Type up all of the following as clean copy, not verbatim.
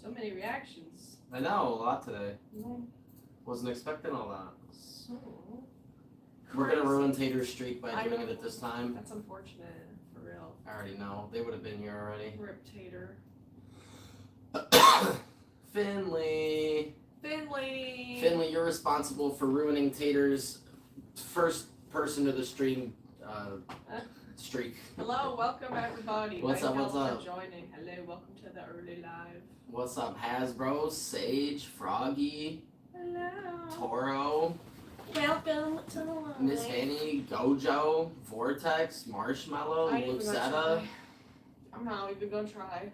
So many reactions. I know, a lot today. Mm. Wasn't expecting a lot. So We're gonna ruin Tater's streak by doing know. it at this time. That's unfortunate, for real. I already know. They would have been here already. Rip Tater. Finley, you're responsible for ruining Tater's first person to the stream streak. Hello, welcome everybody. What's up, what's up? For joining. Hello, welcome to the early live. What's up, Hasbro, Sage, Froggy, Hello. Toro, Welcome to the live. Miss Fanny, Gojo, Vortex, Marshmallow, I ain't even gonna Lucetta. try. I'm not even gonna try.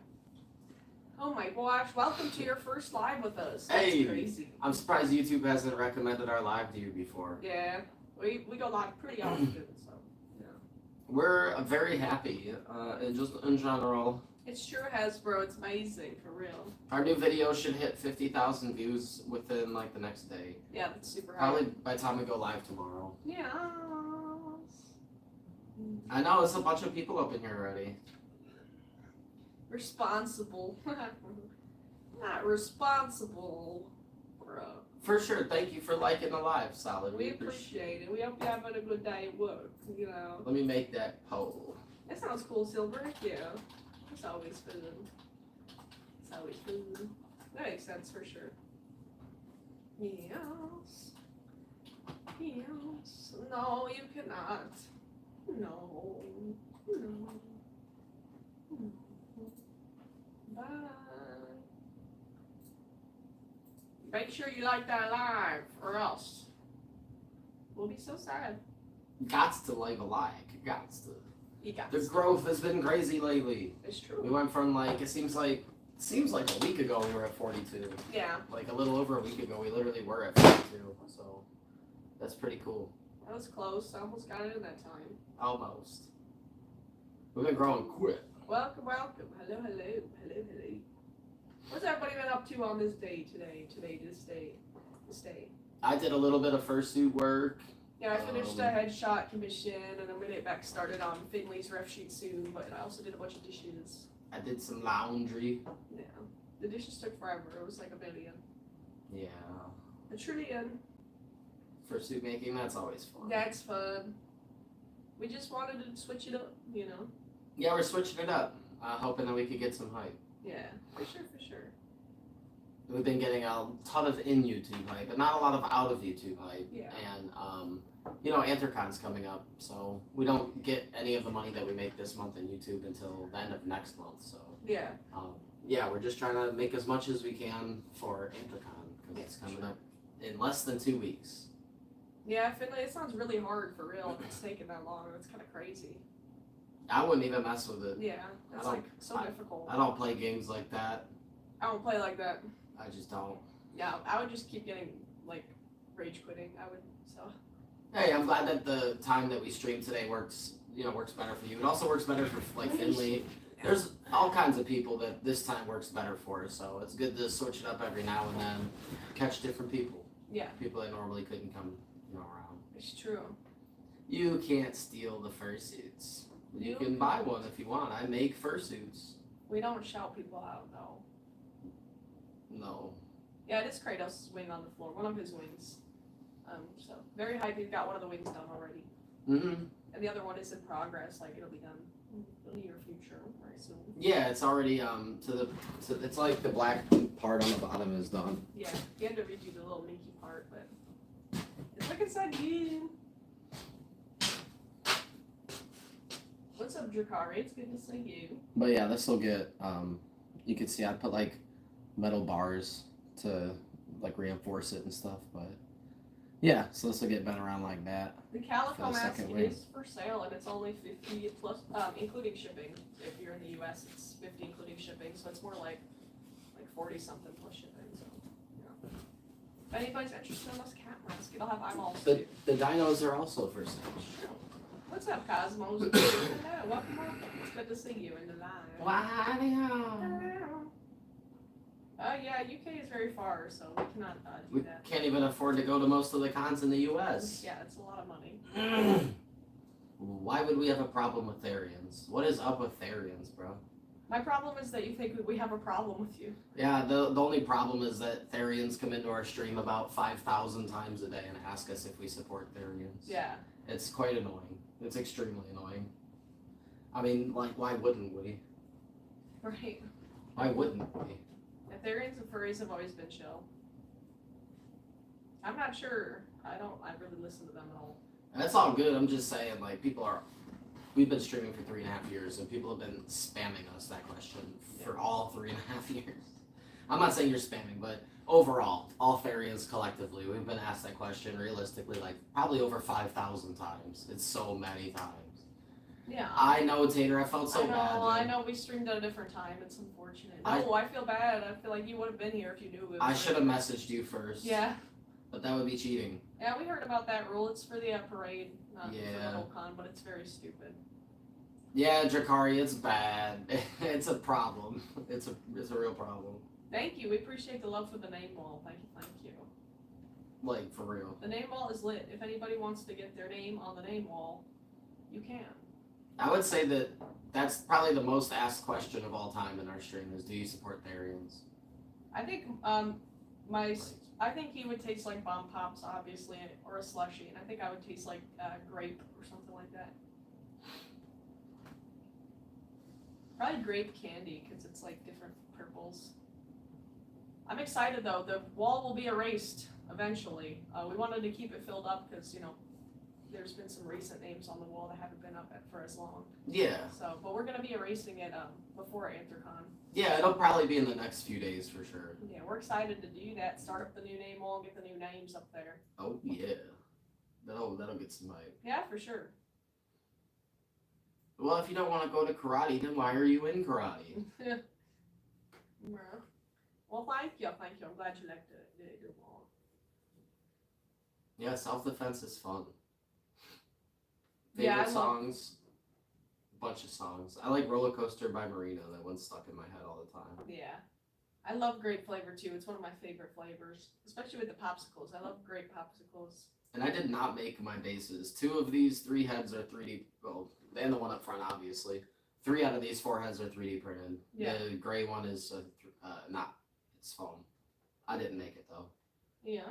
Oh my gosh, welcome to your first live with us. That's Hey. crazy. I'm surprised YouTube hasn't recommended our live to you before. Yeah, we go live pretty often, so yeah. We're very happy, and just in general. It's true, Hasbro. It's amazing, for real. Our new video should hit 50,000 views within like the next day. Yeah, that's super high. Probably by the time we go live tomorrow. Yes. I know, it's a bunch of people up in here already. Responsible. Not responsible, bro. For sure, thank you for liking the live, Solid. We appreciate it. We hope you're having a good day at work, you know. Let me make that poll. That sounds cool, Silver. Yeah. That's always fun. It's always fun. That makes sense for sure. Yes. Yes. No, you cannot. No. No. Bye. Make sure you like that live, or else we'll be so sad. Gots to like a like. Gots to. You got The this. growth has been crazy lately. It's We true. went from like, it seems like a week ago we were at 42. Yeah, Like a little over a week ago we literally were at 42. So that's pretty cool. that was close. I almost got it in that time. Almost. We've been growing quick. Welcome, welcome. Hello, hello, hello, hello. What's everybody been up to on this day this day? I did a little bit of fursuit work. Yeah, I finished a headshot commission, and I'm gonna get back started on Finley's ref sheet soon. But I also did a bunch of dishes. I did some laundry. Yeah, the dishes took forever. It was like a billion, Yeah. a trillion. Fursuit making, that's always fun. That's fun. We just wanted to switch it up, you know. Yeah, we're switching it up. Hoping that we could get some hype. Yeah, for sure, for sure. We've been getting a ton of in YouTube hype, but not a lot of out of YouTube hype. Yeah. And Anthrocons coming up, so we don't get any of the money that we make this month in YouTube until the end of next month. So Yeah. yeah, we're just trying to make as much as we can for Anthrocon because it's coming up in less than 2 weeks. Yeah, Finley, it sounds really hard for real. If it's taking that long, it's kind of crazy. I wouldn't even mess with it. Yeah, it's don't- like so difficult. I don't play games like that. I don't play like that. I just don't. Yeah, I would just keep getting like rage quitting. I would so. Hey, I'm glad that the time that we stream today works better for you. It also works better for like Finley. There's all kinds of people that this time works better for, so it's good to switch it up every now and then, catch different people. Yeah. People that normally couldn't come, around. It's true. You can't steal the fursuits. You can buy one if you want. I make fursuits. We don't shout people out though. No. Yeah, it is Kratos' wing on the floor. One of his wings. So very hype. He's got one of the wings done already, Mhm. and the other one is in progress. Like it'll be done in the near future, very soon. Yeah, it's already it's like the black part on the bottom is done. Yeah, he had to redo the little minky part, but it's looking so good. What's up, Drakari? It's good to see you. But yeah, this will get you can see I put like metal bars to like reinforce it and stuff, but yeah, so this will get bent around like that. The calico For the mask second wing. is for sale, and it's only $50 plus, including shipping. If you're in the US, it's $50 including shipping, so it's more like 40 something plus shipping. So, yeah. If anybody's interested in this cat mask, it'll have eyeballs too. The dinos are also for sale. What's up, Cosmos? Hello, welcome. It's good to see you in the live. Wow. Yeah, UK is very far, so we cannot do We that. can't even afford to go to most of the cons in the US. Yeah, it's a lot of money. Why would we have a problem with Therians? What is up with Therians, bro? My problem is that you think we have a problem with you. Yeah, the only problem is that Therians come into our stream about 5,000 times a day and ask us if we support Therians. Yeah. It's quite annoying. It's extremely annoying. I mean, like, why wouldn't we? Right. Why wouldn't we? Yeah, Therians and furries have always been chill. I'm not sure. I really listen to them at all. That's all good. I'm just saying, like, we've been streaming for 3.5 years, and people have been spamming us that question for all 3.5 years. I'm not saying you're spamming, but overall, all Therians collectively, we've been asked that question realistically, like, probably over 5,000 times. It's so many times. Yeah. I know, Tater, I felt so bad. I know we streamed at a different time. It's unfortunate. I feel bad. I feel like you would have been here if you knew it. I should have messaged you first. Yeah. But that would be cheating. Yeah, we heard about that rule. It's for the parade, not for the Yeah. whole con, but it's very stupid. Yeah, Drakari, it's bad. It's a problem. It's a real problem. Thank you. We appreciate the love for the name wall. Thank you. Like, for real. The name wall is lit. If anybody wants to get their name on the name wall, you can. I would say that that's probably the most asked question of all time in our stream is, do you support Therians? I think I think he would taste like bomb pops, obviously, or a slushie, and I think I would taste like grape or something like that. Probably grape candy, because it's like different purples. I'm excited though. The wall will be erased eventually. We wanted to keep it filled up because, you know, there's been some recent names on the wall that haven't been up for as long. Yeah. So, but we're gonna be erasing it before AntherCon. Yeah, it'll probably be in the next few days for sure. Yeah, we're excited to do that. Start up the new name wall, get the new names up there. Oh yeah, that'll get some hype. Yeah, for sure. Well, if you don't want to go to karate, then why are you in karate? Well, thank you. I'm glad you liked the wall. Yeah, self-defense is fun. Yeah, Favorite songs, bunch of songs. I like Roller Coaster by Marina. That one's stuck in my head all the time. Yeah. I love grape flavor too. It's one of my favorite flavors, especially with the popsicles. I love grape popsicles. And I did not make my bases. 2 of these 3 heads are 3D, well, and the one up front, obviously. 3 out of these 4 heads are 3D printed. Yeah. The gray one is it's foam. I didn't make it though. Yeah.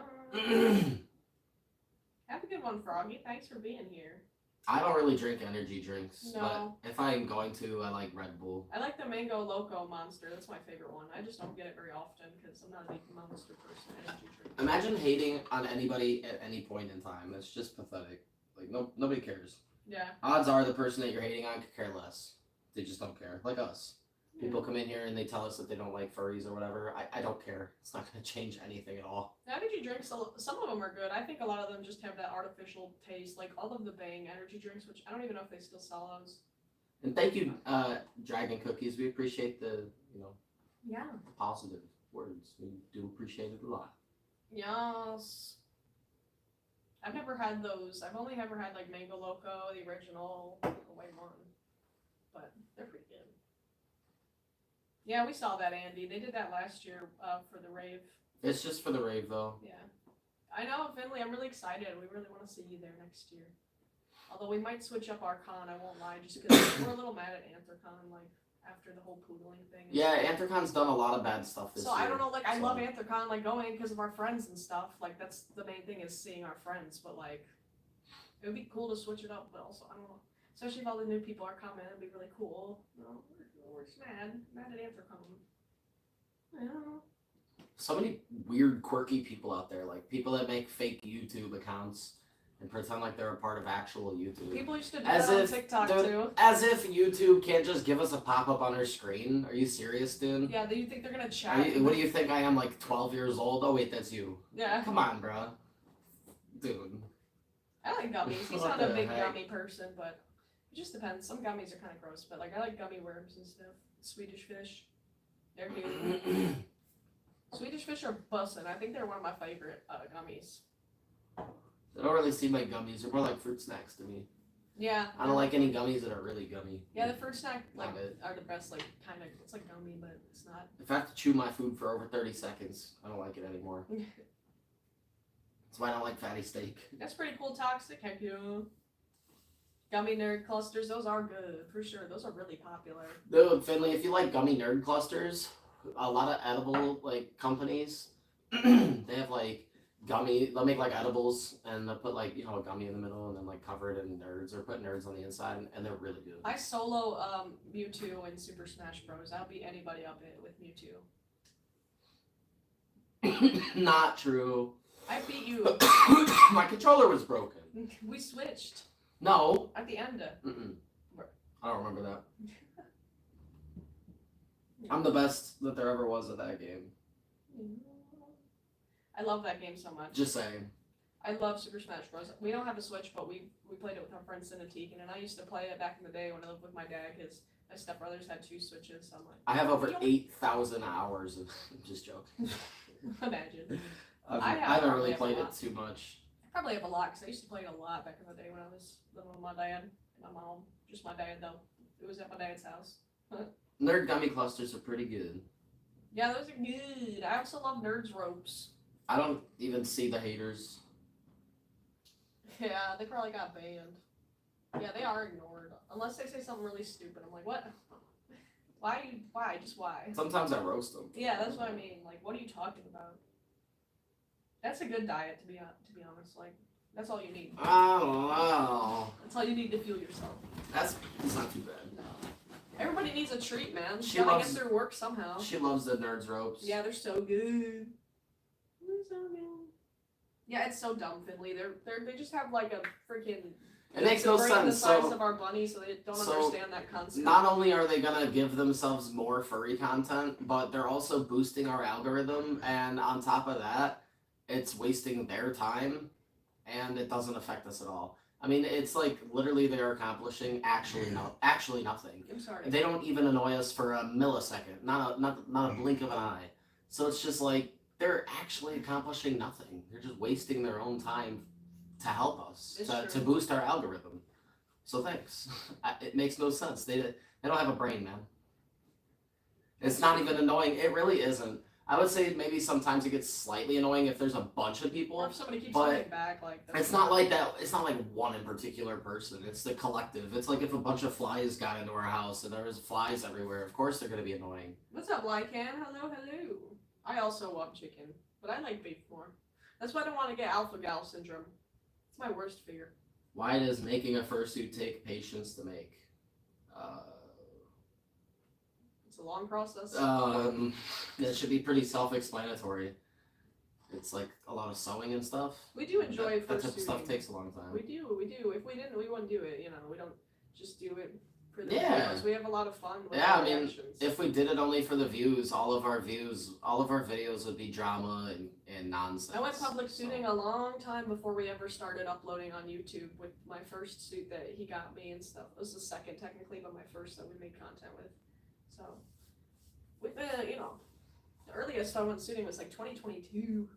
Have a good one, Froggy. Thanks for being here. I don't really drink energy drinks, No. but if I'm going to, I like Red Bull. I like the Mango Loco Monster. That's my favorite one. I just don't get it very often because I'm not a big Monster person. Energy drink. Imagine hating on anybody at any point in time. That's just pathetic. Like, nobody cares. Yeah. Odds are the person that you're hating on could care less. They just don't care. Like us. People come in here and they tell us that they don't like furries or whatever. I don't care. It's not going to change anything at all. The energy drinks, some of them are good. I think a lot of them just have that artificial taste, like all of the Bang energy drinks, which I don't even know if they still sell those. And thank you, Dragon Cookies. We appreciate the, Yeah. positive words. We do appreciate it a lot. Yes. I've never had those. I've only ever had like Mango Loco, the original, the white one. But they're pretty good. Yeah, we saw that, Andy. They did that last year for the rave. It's just for the rave, though. Yeah. I know, Finley, I'm really excited. We really want to see you there next year. Although we might switch up our con, I won't lie, just because we're a little mad at AntherCon, like, after the whole poodling thing. Yeah, AntherCon's done a lot of bad stuff this year. So I don't know, like, I love AntherCon, like, going because of our friends and stuff. Like, that's the main thing is seeing our friends. But, like, it would be cool to switch it up, but also, I don't know. Especially if all the new people are coming, it'd be really cool. No, we're just mad at AntherCon. I don't know. So many weird, quirky people out there, like people that make fake YouTube accounts and pretend like they're a part of actual YouTube. People used to do that on TikTok too. As if YouTube can't just give us a pop-up on our screen. Are you serious, dude? Yeah, do you think they're gonna chat? What do you think I am, like 12 years old? Oh wait, that's you. Yeah. Come on, bro. Dude. I like gummies. He's not a big gummy person, but it just depends. Some gummies are kind of gross, but like I like gummy worms and stuff. Swedish fish. They're cute. Swedish fish are bussin'. I think they're one of my favorite gummies. They don't really seem like gummies. They're more like fruit snacks to me. Yeah. I don't like any gummies that are really gummy. Yeah, the fruit snack are the best. Like kind of, it's like gummy, but it's not. If I have to chew my food for over 30 seconds, I don't like it anymore. That's why I don't like fatty steak. That's pretty cool. Toxic. Heck yeah. Gummy nerd clusters, those are good, for sure. Those are really popular. Dude, Finley, if you like gummy nerd clusters, a lot of edible like companies, they have like gummy. They'll make like edibles and they'll put like a gummy in the middle and then like cover it in nerds or put nerds on the inside and they're really good. I solo Mewtwo in Super Smash Bros. I'll beat anybody up with Mewtwo. Not true. I beat you. My controller was broken. We switched No. at the end. I don't remember that. I'm the best that there ever was at that game. I love that game so much. Just saying. I love Super Smash Bros. We don't have a Switch, but we played it with our friend Cinetique, and I used to play it back in the day when I lived with my dad, because my stepbrothers had 2 Switches, so I'm like... I have over 8,000 hours of... I'm just joking. Imagine. I haven't really played it too much. I probably have a lot, because I used to play it a lot back in the day when I was living with my dad and my mom. Just my dad, though. It was at my dad's house. Nerd gummy clusters are pretty good. Yeah, those are good. I also love Nerds Ropes. I don't even see the haters. Yeah, they probably got banned. Yeah, they are ignored. Unless they say something really stupid. I'm like, what? Why? Why? Just why? Sometimes I roast them. Yeah, that's what I mean. Like, what are you talking about? That's a good diet, to be honest. Like, that's all you need. I don't know. That's all you need to fuel yourself. That's not too bad. No. Everybody needs a treat, man. She You gotta loves- get through work somehow. She loves the Nerds Ropes. Yeah, they're so good. They're so good. Yeah, it's so dumb, Finley. They just have like a freaking. It makes no brain sense. The size So of our bunny, so they don't so understand that concept. not only are they gonna give themselves more furry content, but they're also boosting our algorithm, and on top of that, it's wasting their time, and it doesn't affect us at all. I mean, it's like literally they are accomplishing actually nothing. I'm sorry. They don't even annoy us for a millisecond, not a blink of an eye. So it's just like they're actually accomplishing nothing. They're just wasting their own time to help us, It's to true. boost our algorithm. So thanks. It makes no sense. They don't have a brain, man. It's not even annoying. It really isn't. I would say maybe sometimes it gets slightly annoying if there's a bunch of Or people. if somebody keeps but coming back, like. that's It's not like that. It's not like one in particular person. It's the collective. It's like if a bunch of flies got into our house and there was flies everywhere. Of course they're gonna be annoying. What's up, Lycan? Hello, hello. I also love chicken, but I like beef more. That's why I don't want to get alpha gal syndrome. It's my worst fear. Why does making a fursuit take patience to make? It's a long process. That should be pretty self-explanatory. It's like a lot of sewing and stuff. We do enjoy that type of stuff fursuiting. takes a long time. We do. If we didn't, we wouldn't do it. You know, we don't just do it for the Yeah. videos. We have a lot of fun with Yeah, our I mean, reactions. If we did it only for the views, all of our videos would be drama and nonsense. I went public so- suiting a long time before we ever started uploading on YouTube with my first suit that he got me and stuff. It was the second technically, but my first that we made content with. So, with the, the earliest I went suiting was like 2022.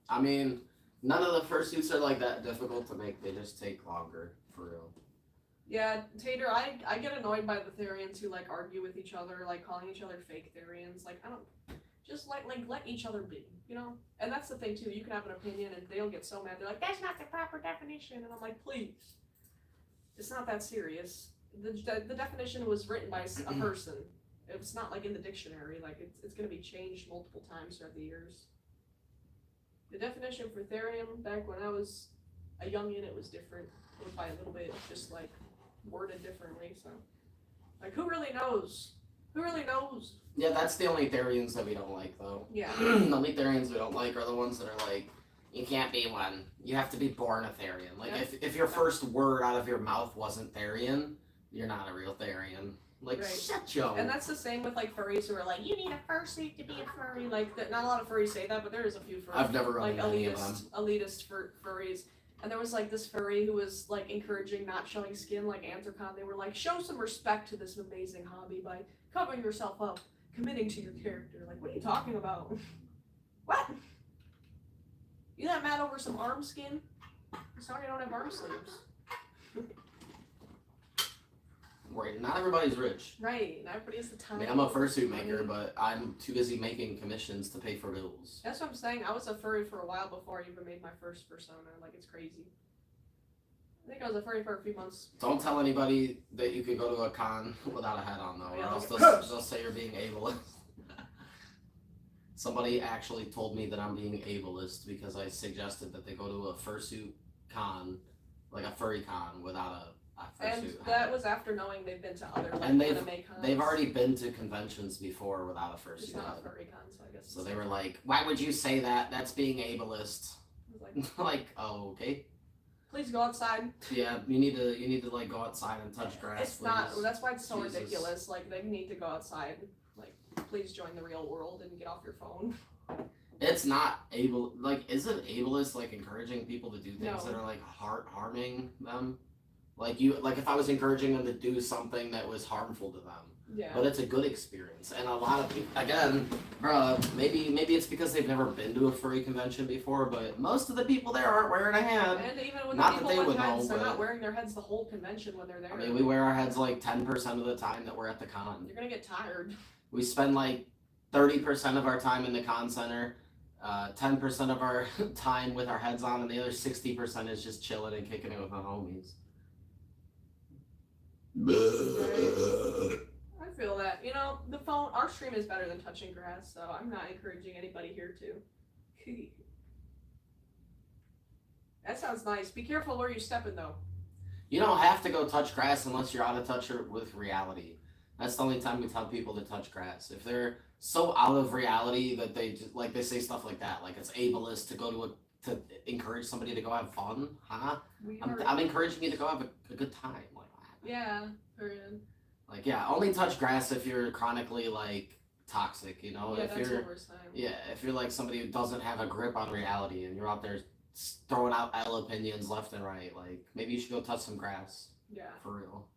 I mean, none of the fursuits are like that difficult to make. They just take longer, for real. Yeah, Tater, I get annoyed by the Therians who like argue with each other, like calling each other fake Therians. Like, I don't, just let each other be, And that's the thing too. You can have an opinion and they'll get so mad. They're like, that's not the proper definition, and I'm like, please, it's not that serious. The definition was written by a person. It's not like in the dictionary. Like it's gonna be changed multiple times throughout the years. The definition for Therian back when I was a youngin', it was different. It was by a little bit, just like worded differently. So, like, who really knows? Who really knows? Yeah, that's the only Therians that we don't like, though. Yeah. The only Therians we don't like are the ones that are like, you can't be one. You have to be born a Therian. Like, Yeah. if your first word out of your mouth wasn't Therian, you're not a real Therian. Like, Right. shut yo. And that's the same with like furries who are like, you need a fursuit to be a furry. Like, not a lot of furries say that, but there is a few furries. I've never like run any of them. elitist furries. And there was like this furry who was like encouraging not showing skin, like Anthrocon. They were like, show some respect to this amazing hobby by covering yourself up, committing to your character. Like, what are you talking about? What? You that mad over some arm skin? I'm sorry I don't have arm sleeves. incorporate. Not everybody's rich. Right, not everybody has the I time. mean, I'm a fursuit maker, but I'm too busy making commissions to pay for bills. That's what I'm saying. I was a furry for a while before I even made my first persona. Like, it's crazy. I think I was a furry for a few months. Don't tell anybody that you could go to a con without a hat on, though, Yeah, or else look they'll say you're being ableist. Somebody actually told me that I'm being ableist because I suggested that they go to a fursuit con, like a furry con, without a fursuit And hat. that was after knowing they've been to other like, And anime cons. They've already been to conventions before without a It's fursuit not hat. a furry con, so I guess. So they were like, "Why would you say that? That's being ableist." I was like, Like, oh, okay. please go outside. Yeah, you need to like go outside and touch grass. It's not. please. That's why it's so Jesus. ridiculous. Like, they need to go outside. Like, please join the real world and get off your phone. It's not able. Like, isn't ableist like encouraging people to do things No. that are like harming them? Like if I was encouraging them to do something that was harmful to them. Yeah. But it's a good experience, and a lot of people, again, maybe it's because they've never been to a furry convention before, but most of the people there aren't wearing a hat. And even with Not the that people they with would heads, know, they're not but- wearing their heads the whole convention when they're there. I mean, we wear our heads like 10% of the time that we're at the con. You're gonna get tired. We spend like 30% of our time in the con center, 10% of our time with our heads on, and the other 60% is just chilling and kicking it with my homies. I feel that. You know, the phone, our stream is better than touching grass, so I'm not encouraging anybody here to. That sounds nice. Be careful where you're stepping, though. You don't have to go touch grass unless you're out of touch with reality. That's the only time we tell people to touch grass. If they're so out of reality that they just, like they say stuff like that, like it's ableist to go to encourage somebody to go have fun, huh? I'm encouraging you to go have a good time. Like, Yeah, period. like yeah, only touch grass if you're chronically like toxic, you know. Yeah, if that's you're what we're saying. yeah, if you're like somebody who doesn't have a grip on reality and you're out there throwing out L opinions left and right, like maybe you should go touch some grass Yeah. for real.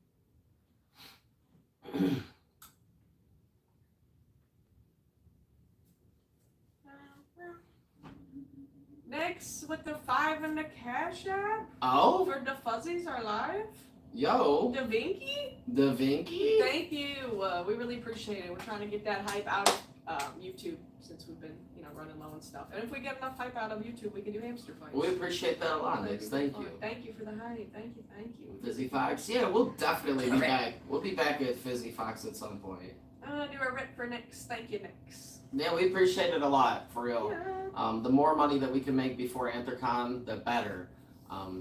Next, with the 5 and the Cash App Oh, for the Fuzzies are live. yo, The Vinky. the Vinky. Thank you. We really appreciate it. We're trying to get that hype out of YouTube since we've been, running low and stuff. And if we get enough hype out of YouTube, we can do hamster fights. We appreciate that a lot, Nix. Thank you. Thank you for the hype. Thank you. Thank you. Fizzy Fox. Yeah, we'll definitely be back. We'll be back at Fizzy Fox at some point. I'm gonna do a rip for Nix. Thank you, Nix. Yeah, we appreciate it a lot, for real. Yeah. The more money that we can make before Anthrocon, the better.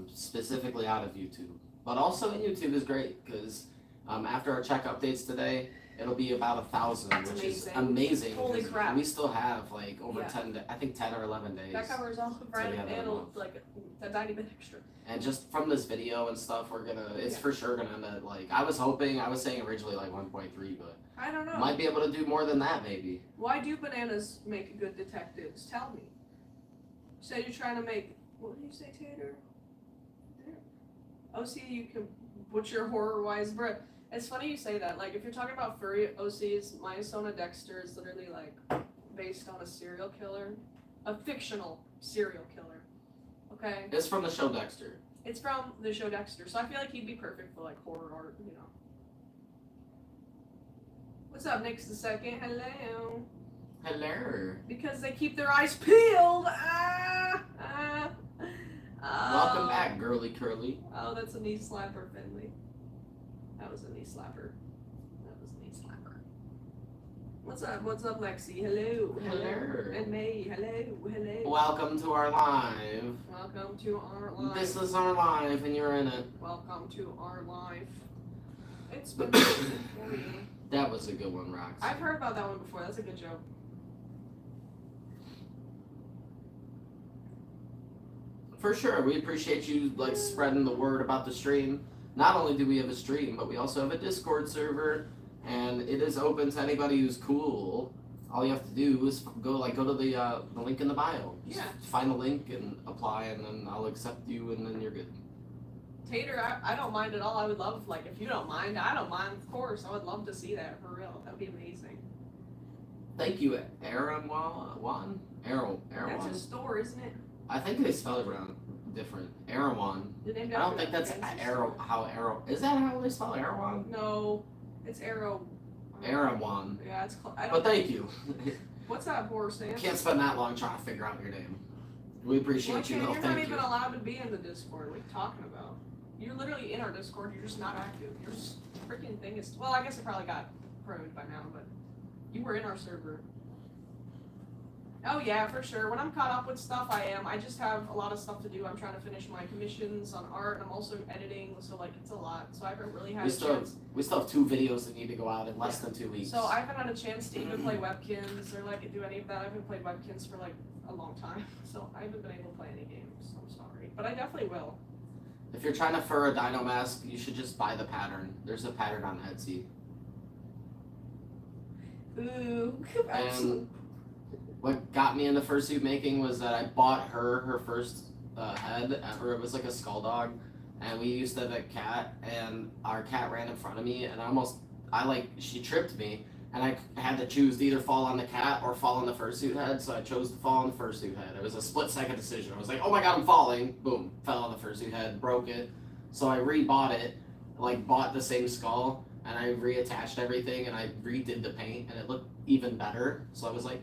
Specifically out of YouTube. But also in YouTube is great, because after our check updates today, it'll be about 1,000, That's which is amazing. amazing. Holy 'cause crap. We still have like over Yeah. 10 or 11 days. That covers all the we brand have and a month. like a tiny bit extra. And just from this video and stuff, it's Yeah. for sure gonna end at like, I was saying originally like 1.3, but I don't know. might be able to do more than that maybe. Why do bananas make good detectives? Tell me. So you're trying to make, what did you say, Tater? OC, you can butcher horror-wise, bro. It's funny you say that. Like, if you're talking about furry OCs, my Sona Dexter is literally like based on a serial killer, a fictional serial killer. Okay, It's from the show Dexter. it's from the show Dexter, so I feel like he'd be perfect for like horror art, What's up, Nick's the second? Hello. Hello. Because they keep their eyes peeled. Welcome back, girly curly. Oh, that's a knee slapper, Finley. That was a knee slapper. What's up, Lexi? Hello. Hello. And May. Hello. Welcome to our live. Welcome to our live. This is our live and you're in it. Welcome to our live. It's been good for you. That was a good one, Rox. I've heard about that one before. That's a good joke. For sure, we appreciate you like spreading the word about the stream. Not only do we have a stream, but we also have a Discord server, and it is open to anybody who's cool. All you have to do is go to the link in the bio. Just Yeah. find the link and apply, and then I'll accept you, and then you're good. Tater, I don't mind at all. I would love, like, if you don't mind, I don't mind, of course. I would love to see that, for real. That would be amazing. Thank you, Aaron Wan. That's a store, isn't it? I think they spell it wrong. different. Erewhon. The name I don't think that's fantasy Arrow. store. How Arrow? Is that how they spell Erewhon? No, it's Arrow. Erewhon. Yeah, it's called. I But don't. thank you. What's that horse I name? can't spend that long trying to figure out your name. We appreciate you, though. You're not Thank even you. allowed to be in the Discord. What are you talking about? You're literally in our Discord. You're just not active. Your freaking thing is. Well, I guess it probably got pruned by now, but you were in our server. Oh yeah, for sure. When I'm caught up with stuff, I am. I just have a lot of stuff to do. I'm trying to finish my commissions on art, and I'm also editing, so like it's a lot. So I haven't really had We a still chance. have 2 videos that need to go out in less than 2 weeks. So I haven't had a chance to even play Webkins or like do any of that. I haven't played Webkins for like a long time, so I haven't been able to play any games. I'm sorry, but I definitely will. If you're trying to fur a dino mask, you should just buy the pattern. There's a pattern on Etsy. Ooh, And what got me into fursuit making was that I bought her first head ever. It was like a skull dog, and we used to have a cat, and our cat ran in front of me, and she tripped me, and I had to choose to either fall on the cat or fall on the fursuit head, so I chose to fall on the fursuit head. It was a split-second decision. I was like, oh my god, I'm falling. Boom, fell on the fursuit head, broke it. So I rebought it, bought the same skull, and I reattached everything, and I redid the paint, and it looked even better. So I was like,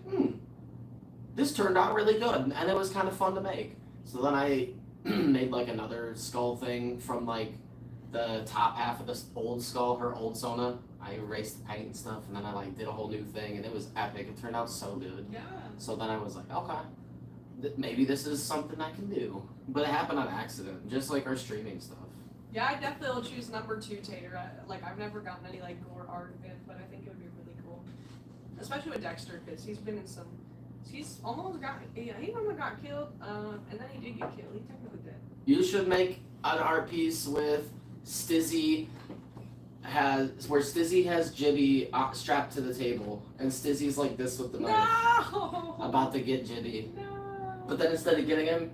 this turned out really good, and it was kind of fun to make. So then I made another skull thing from the top half of this old skull, her old Sona. I erased the paint and stuff, and then I did a whole new thing, and it was epic. It turned out so good. Yeah. So then I was like, okay, maybe this is something I can do. But it happened on accident, just like our streaming stuff. Yeah, I definitely will choose number 2 Tater. I've never gotten any gore art of it, but I think it would be really cool, especially with Dexter, because he's been in some. He almost got killed, and then he did get killed. He technically did. You should make an art piece with Stizzy where Stizzy has Jibby strapped to the table, and Stizzy's like this with the knife, No! about to get Jibby. No! But then instead of getting him,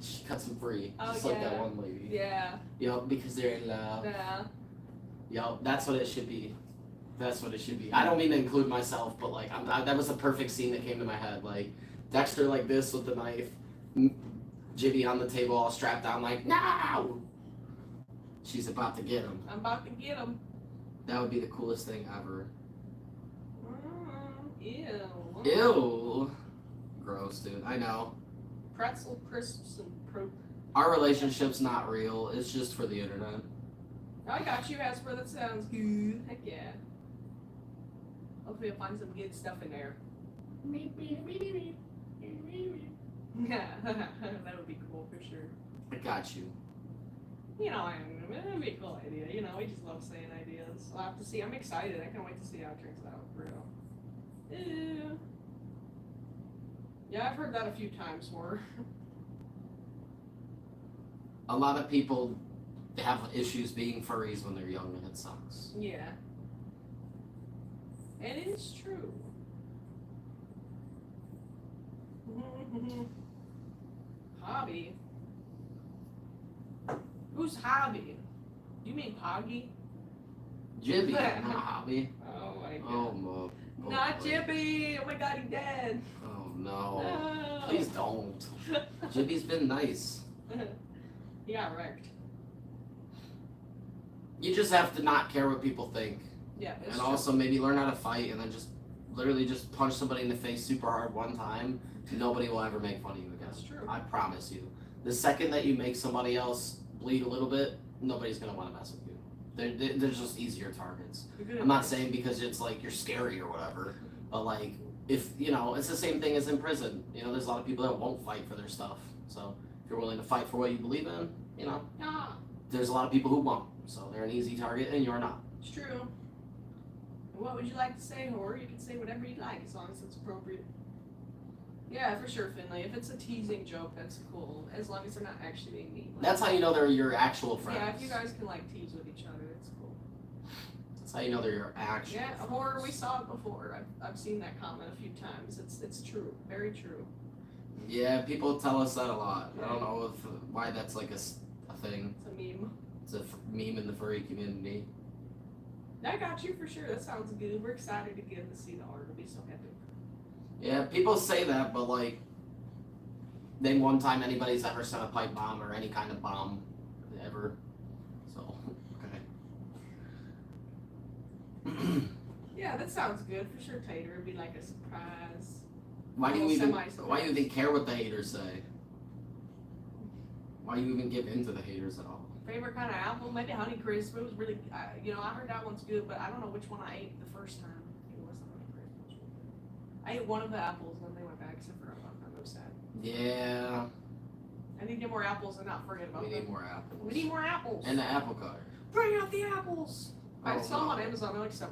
she cuts him free, Oh, just like that yeah. one lady. Yeah. Yo, because they're in love. Yeah. Yo, that's what it should be. That's what it should be. I don't mean to include myself, but that was the perfect scene that came to my head. Dexter like this with the knife, Jibby on the table all strapped down no! She's about to get him. I'm about to get him. That would be the coolest thing ever. Ew. Ew. Gross, dude. I know. Pretzel crisps and Our relationship's not real. It's just for the internet. I got you, Asper. That sounds good. Heck yeah. Hopefully I'll find some good stuff in there. Yeah, that would be cool for sure. I got you. It'd be a cool idea. We just love saying ideas. I'll have to see. I'm excited. I can't wait to see how it turns out, for real. Ew. Yeah, I've heard that a few times more. A lot of people have issues being furries when they're young, and it sucks. Yeah. And it is true. Hobby? Who's Hobby? You mean Poggy? Jibby, not Hobby. Oh my god. Oh, no. Not boy. Jibby! Oh my god, he's dead! Oh, no. No. Please don't. Jibby's been nice. He got wrecked. You just have to not care what people think. Yeah, it's And true. also maybe learn how to fight and then literally just punch somebody in the face super hard one time. Nobody will ever make fun of you again. That's true. I promise you. The second that you make somebody else bleed a little bit, nobody's going to want to mess with you. They're just easier targets. Good I'm not advice. saying because it's you're scary or whatever, but if, it's the same thing as in prison. There's a lot of people that won't fight for their stuff. So if you're willing to fight for what you believe in, Ah, there's a lot of people who won't. So they're an easy target and you're not. it's true. What would you like to say, Horror? You can say whatever you like as long as it's appropriate. Yeah, for sure, Finley. If it's a teasing joke, that's cool. As long as they're not actually being mean. That's how you know they're your actual friends. Yeah, if you guys can tease with each other, it's cool. That's how you know they're your actual Yeah, friends. Horror. We saw it before. I've seen that comment a few times. It's true. Very true. Yeah, people tell us that a lot. I don't know why that's a thing. It's a meme. It's a meme in the furry community. I got you for sure. That sounds good. We're excited to get to see the art. It'll be so epic. Yeah, people say that, but name one time anybody's ever sent a pipe bomb or any kind of bomb ever. So, okay. Yeah, that sounds good. For sure, Tater would be like a surprise. Why do you Well, even semi-surprise. why do you even care what the haters say? Why do you even give in to the haters at all? Favorite kind of apple? Maybe Honeycrisp. It was really, you know, I heard that one's good, but I don't know which one I ate the first time. It wasn't Honeycrisp. I ate one of the apples and then they went back, except for I'm so sad. Yeah, I need to get more apples and not forget about we them. need more apples. We need more apples. And the apple cart. Bring out the apples. I Oh, saw them on no. Amazon. They're like $7.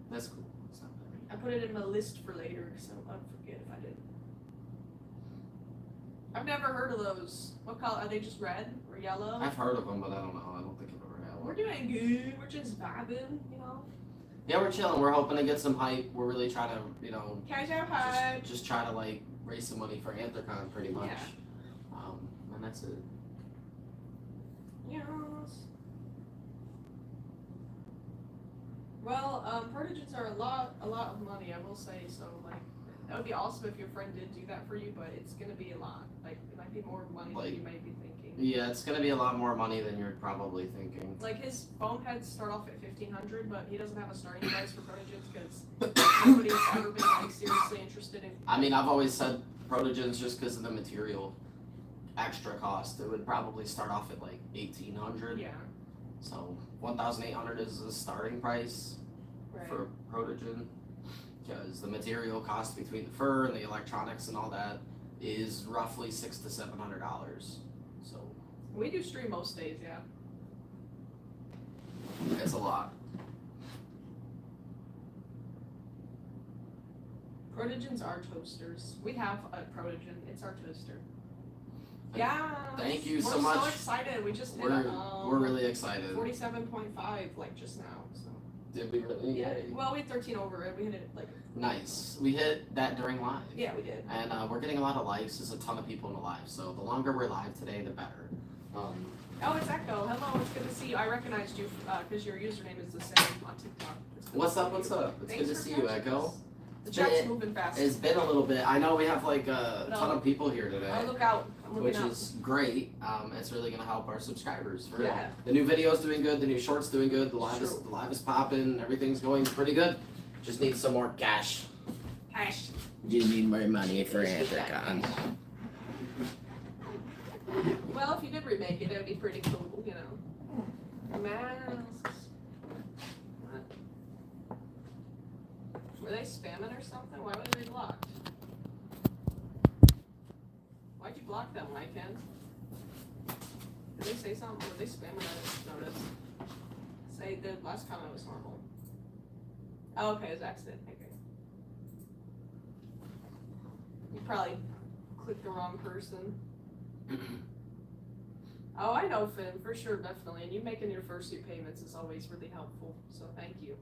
That's cool. It's not bad. I put it in my list for later because I'd forget if I did. I've never heard of those. What color? Are they just red or yellow? I've heard of them, but I don't know. I don't think I've ever had We're one. doing good. We're just vibing, you know. Yeah, we're chilling. We're hoping to get some hype. We're really trying to, you know, Catch our hype. just try to like raise some money for AntherCon pretty much. Yeah. And that's it. Yes. Well, protogens are a lot of money, I will say. So, like, that would be awesome if your friend did do that for you, but it's gonna be a lot. Like, it might be more money Like- than you might be thinking. Yeah, it's gonna be a lot more money than you're probably thinking. Like, his foam heads start off at $1,500, but he doesn't have a starting price for protogens because nobody's ever been like seriously interested in. I mean, I've always said protogens just because of the material extra cost. It would probably start off at like 1,800. Yeah. So 1,800 is the starting price Right. for protogen, because the material cost between the fur and the electronics and all that is roughly $600 to $700. So We do stream most days, yeah. it's a lot. Protogens are toasters. We have a protogen. It's our toaster. Thank- Yeah. thank you so We're much. so excited. We just hit We're really excited. 47.5 like just now. So Did we really? yeah. Yay. Well, we had 13 over it. We hit it like Nice. We hit that during live. yeah, we did. And we're getting a lot of likes. There's a ton of people in the live. So the longer we're live today, the better. Oh, it's Echo. Hello, it's good to see you. I recognized you because your username is the same on TikTok. It's good What's to up? see What's you. up? It's Thanks good to for see you, catching Echo. us. The chat's moving fast. It's been a little bit. I know we have like a No. ton of people here Oh, today, look out. I'm looking which out. is great. It's really gonna help our subscribers. For real. Yeah. The new video's doing good. The new short's doing good. The live is True. the live is popping. Everything's going pretty good. Just need some more cash. Hash. You need more money for AntherCon. Well, if you did remake it, it would be pretty cool, you know. Masks. What? Were they spamming or something? Why were they blocked? Why'd you block them, Lycan? Did they say something? Were they spamming? I didn't notice. Say the last comment was normal. Oh, okay, it was accident. Okay. You probably clicked the wrong person. Oh, I know, Finn, for sure, definitely. And you making your Fursuit payments is always really helpful, so thank you.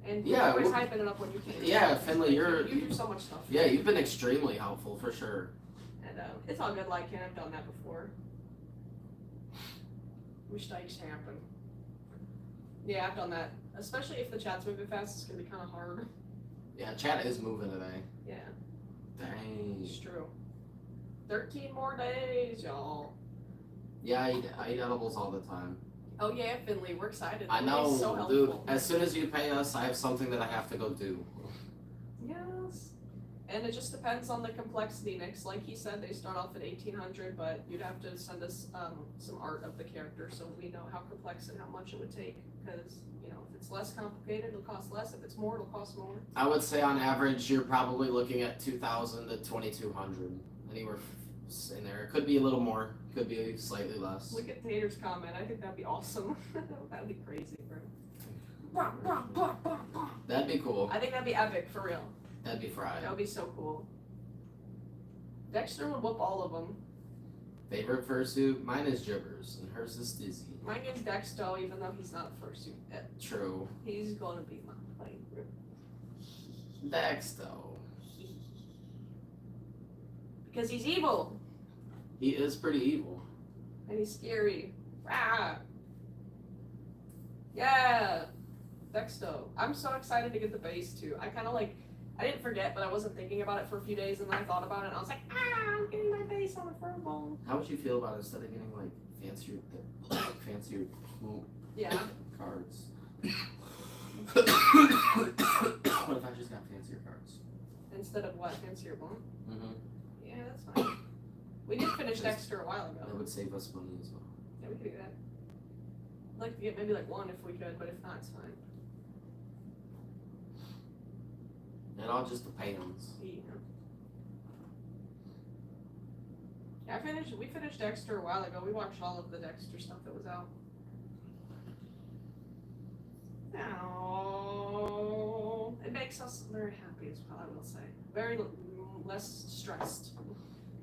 And you're Yeah, always well- hyping it up when you can. Yeah, Finley, You do so much stuff. Yeah, you've been extremely helpful for sure. And it's all good, like, I've done that before. Wish that used to happen. Yeah, I've done that. Especially if the chat's moving fast, it's gonna be kind of hard. Yeah, chat is moving today. Yeah, Dang. it's true. 13 more days, y'all. Yeah, I eat edibles all the time. Oh yeah, Finley, we're excited. I know, Finley's so dude. helpful. As soon as you pay us, I have something that I have to go do. Yes. And it just depends on the complexity, Nick's. Like he said, they start off at 1,800, but you'd have to send us some art of the character so we know how complex and how much it would take. Because, you know, if it's less complicated, it'll cost less. If it's more, it'll cost more. I would say on average, you're probably looking at 2,000 to 2,200, anywhere in there. It could be a little more, could be slightly less. Look at Tater's comment. I think that'd be awesome. That'd be crazy, bro. Bah, bah, bah, bah, bah. That'd be cool. I think that'd be epic, for real. That'd be fried. That would be so cool. Dexter would whoop all of them. Favorite fursuit? Mine is Gibbers, and hers is Dizzy. Mine is Dexter, even though he's not a fursuit. True. He's gonna be my favorite. Dex, though. Because he's evil. He is pretty evil. And he's scary. Rah! Yeah! Dexto. I'm so excited to get the base too. I kind of like, I didn't forget, but I wasn't thinking about it for a few days, and then I thought about it, and I was like, I'm getting my face on a fur ball. How would you feel about it instead of getting like fancier Yeah. cards? What if I just got fancier cards? Instead of what? Fancier bone? Mm-hmm. Yeah, that's fine. We did finish Dexter a while ago. That would save us money as well. Yeah, we could do that. I'd like to get maybe like one if we could, but if not, it's fine. It all just depends. Yeah, we finished Dexter a while ago. We watched all of the Dexter stuff that was out. Oh, it makes us very happy as well, I will say. Very less stressed.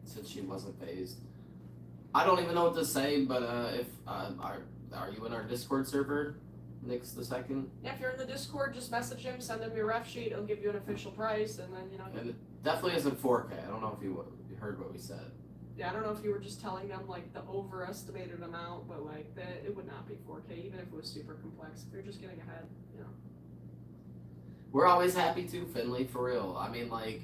Since she wasn't phased. I don't even know what to say, but if are you in our Discord server? Nick's the second. Yeah, if you're in the Discord, just message him, send him your ref sheet, he'll give you an official price, and then, And it definitely isn't 4K. I don't know if you heard what we said. Yeah, I don't know if you were just telling them, like, the overestimated amount, but, like, it would not be 4K, even if it was super complex. If you're just getting ahead, We're always happy to, Finley, for real. I mean, like,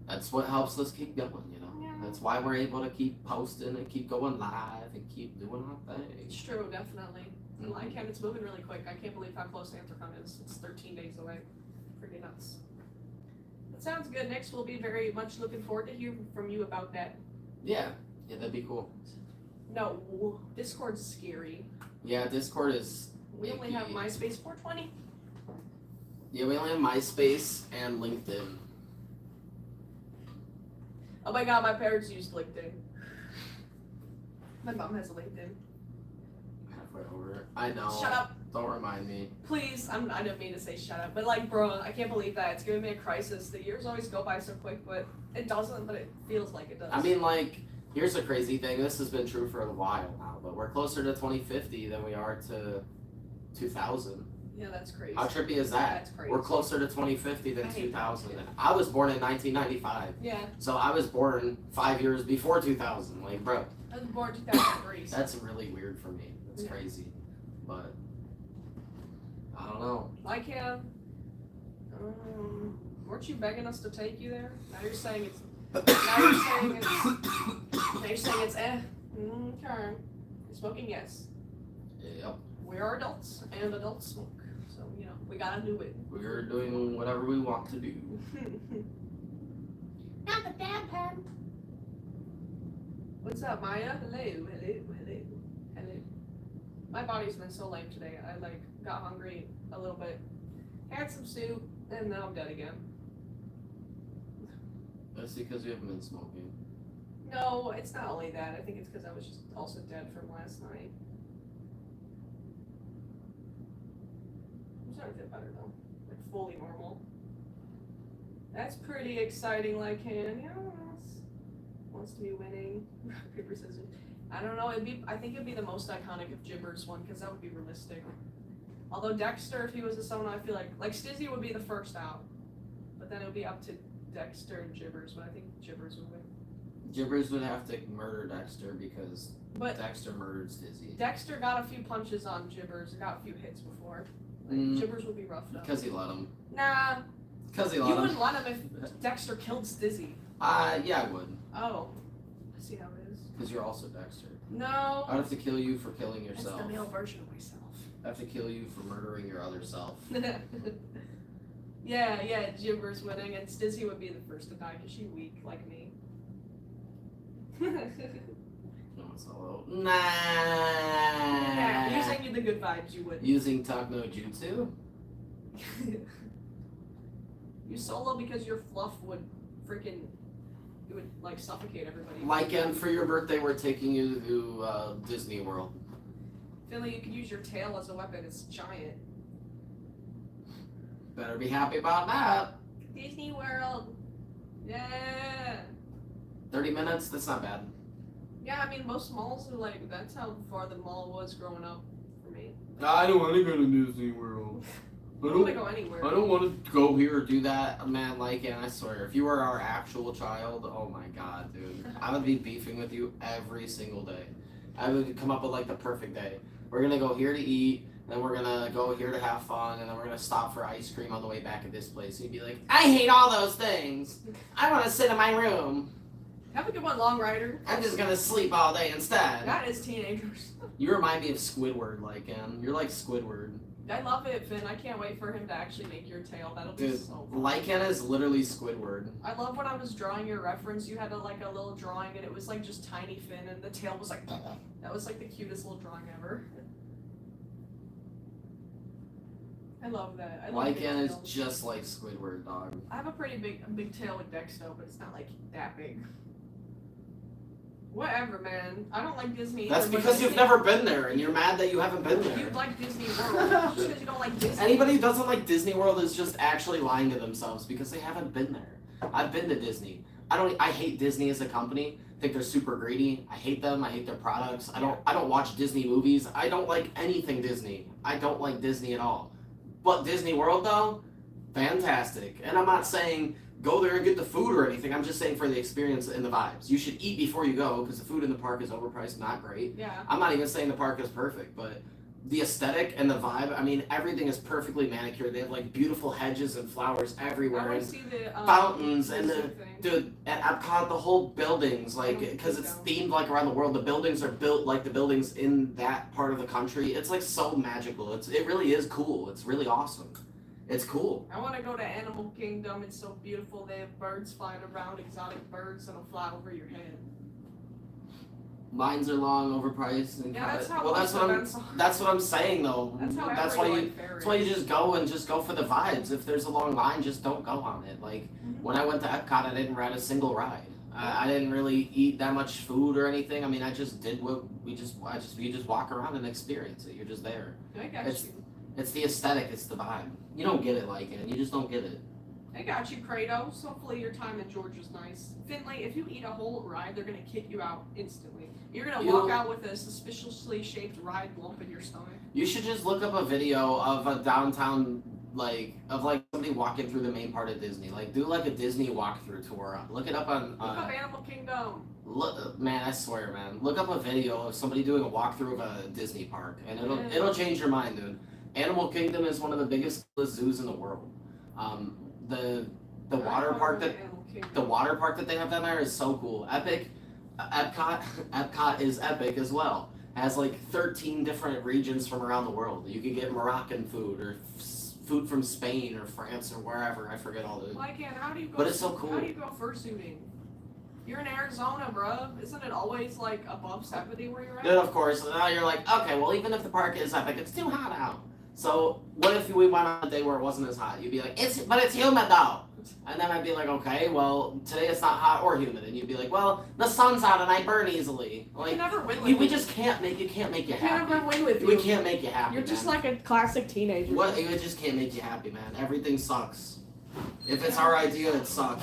that's what helps us keep going, Yeah. That's why we're able to keep posting and keep going live and keep doing our thing. It's true, definitely. And Lycan, it's moving really quick. I can't believe how close Anthrocon is. It's 13 days away. Pretty nuts. That sounds good. Next, we'll be very much looking forward to hearing from you about that. Yeah, that'd be cool. No, Discord's scary. Yeah, Discord is... We only have MySpace 420. Yeah, we only have MySpace and LinkedIn. Oh my god, my parents used LinkedIn. My mom has a LinkedIn. Halfway over. I know. Shut up. Don't remind me. Please, I didn't mean to say shut up, but like, bro, I can't believe that. It's giving me a crisis. The years always go by so quick, but it doesn't, but it feels like it does. I mean, like, here's a crazy thing. This has been true for a while now, but we're closer to 2050 than we are to 2000. Yeah, that's crazy. How trippy is that? That's crazy. We're closer to 2050 than I hate 2000. that. I was born in 1995. Yeah, So I was born 5 years before 2000. Like, bro, I was born 2003. So that's really weird for me. That's Yeah. crazy. But, I don't know. Lycan, weren't you begging us to take you there? Now you're saying it's. Now you're saying it's Okay. You're smoking, yes. Yep. We are adults, and adults smoke. So, we gotta do it. We're doing whatever we want to do. Not the dad pen. What's up, Maya? Hello. My body's been so lame today. I got hungry a little bit, had some soup, and now I'm dead again. That's because you haven't been smoking. No, it's not only that. I think it's because I was just also dead from last night. I'm starting to feel better though. Like fully normal. That's pretty exciting, Lycan. Yes. Wants to be winning. Paper, scissors. I don't know. I think it'd be the most iconic of Gibbers one because that would be realistic. Although Dexter, if he was a Sona, I feel like Stizzy would be the first out, but then it would be up to Dexter and Gibbers. But I think Gibbers would win. Gibbers would have to murder Dexter because But Dexter murdered Stizzy. Dexter got a few punches on Gibbers. Got a few hits before. Gibbers would be roughed up. Because he let him. Nah. Because he You let him. wouldn't let him if Dexter killed Stizzy. Yeah, I would. Oh. I see how it is. Because you're also Dexter. No. I'd have to kill you for killing That's yourself. the male version of myself. I have to kill you for murdering your other self. Yeah, Gibbers winning, and Stizzy would be the first to die because she's weak like me. No, solo. Nah. Yeah, using the good vibes, you would. Using Talk No Jutsu? You solo because your fluff would freaking. It would like suffocate everybody. Lycan, for your birthday, we're taking you to Disney World. Finley, you could use your tail as a weapon. It's giant. Better be happy about that. Disney World. Yeah. 30 minutes? That's not bad. Yeah, I mean, most malls are like, that's how far the mall was growing up for me. I don't want to go to Disney World. I don't want to go anywhere. I don't want to go here or do that, man. Lycan, I swear, if you were our actual child, oh my god, dude, I would be beefing with you every single day. I would come up with like the perfect day. We're gonna go here to eat. then we're gonna go here to have fun, and then we're gonna stop for ice cream on the way back at this place. You'd be like, I hate all those things. I want to sit in my room. Have a good one, Long Rider. I'm just gonna sleep all day instead. That is teenagers. You remind me of Squidward, Lycan. You're like Squidward. I love it, Finn. I can't wait for him to actually make your tail. That'll be Dude, so fun. Lycan is literally Squidward. I love when I was drawing your reference, you had a little drawing and it was like just tiny Finn and the tail was like that was like the cutest little drawing ever. I love that. I love Lycan is tails. just like Squidward, dog. I have a pretty big tail with Dexto, but it's not like that big. Whatever, man. I don't like Disney. That's either, but because you've Disney- never been there, and you're mad that you haven't been You there. like Disney World just because you don't like Disney. Anybody who doesn't like Disney World is just actually lying to themselves because they haven't been there. I've been to Disney. I hate Disney as a company. I think they're super greedy. I hate them. I hate their products. I don't watch Disney movies. I don't like anything Disney. I don't like Disney at all. But Disney World though, fantastic. And I'm not saying go there and get the food or anything. I'm just saying for the experience and the vibes. You should eat before you go because the food in the park is overpriced, not great. Yeah. I'm not even saying the park is perfect, but the aesthetic and the vibe, I mean, everything is perfectly manicured. They have like beautiful hedges and flowers I everywhere. want And to see the fountains and the Fursuit thing. dude, at Epcot, the whole buildings, like, because it's themed like around the world. The buildings are built like the buildings in that part of the country. It's like so magical. It really is cool. It's really awesome. It's cool. I want to go to Animal Kingdom. It's so beautiful. They have birds flying around, exotic birds that'll fly over your head. Lines are long, overpriced, and Yeah, that's how well, that's most what I'm. events are. That's what I'm saying though. That's how That's every why you. like fair That's why you is. just go for the vibes. If there's a long line, just don't go on it. Like Mhm. when I went to Epcot, I didn't ride a single ride. I didn't really eat that much food or anything. I mean, I just did what you just walk around and experience it. You're just there. I got It's- you. It's the aesthetic. It's the vibe. You don't get it like it. You just don't get it. I got you, Kratos. Hopefully your time in Georgia's nice. Finley, if you eat a whole ride, they're gonna kick you out instantly. You're gonna You walk know- out with a suspiciously shaped ride lump in your stomach. You should just look up a video of a downtown of somebody walking through the main part of Disney. Like do like a Disney walkthrough tour. Look it up on. Look up Animal Kingdom. Look, man, I swear, man. Look up a video of somebody doing a walkthrough of a Disney park, and it'll change your mind, dude. Animal Kingdom is one of the biggest zoos in the world. The water park that the water park that they have down there is so cool. Epcot is epic as well. Has like 13 different regions from around the world. You can get Moroccan food or food from Spain or France or wherever. I forget all the. Like, how do you go? But it's so cool. How do you go fursuiting? You're in Arizona, bruh. Isn't it always like above 70 where you're at? Then of course, now you're like, okay, well even if the park is epic, it's too hot out. So what if we went on a day where it wasn't as hot? You'd be like, but it's humid though. And then I'd be like, okay, well today it's not hot or humid, and you'd be like, well the sun's out and I burn easily. You Like can never win with we me. just can't make you You can't happy. ever win with We you. can't make you happy. You're just man. like a classic teenager. What? It just can't make you happy, man. Everything sucks. If it's our idea, it sucks.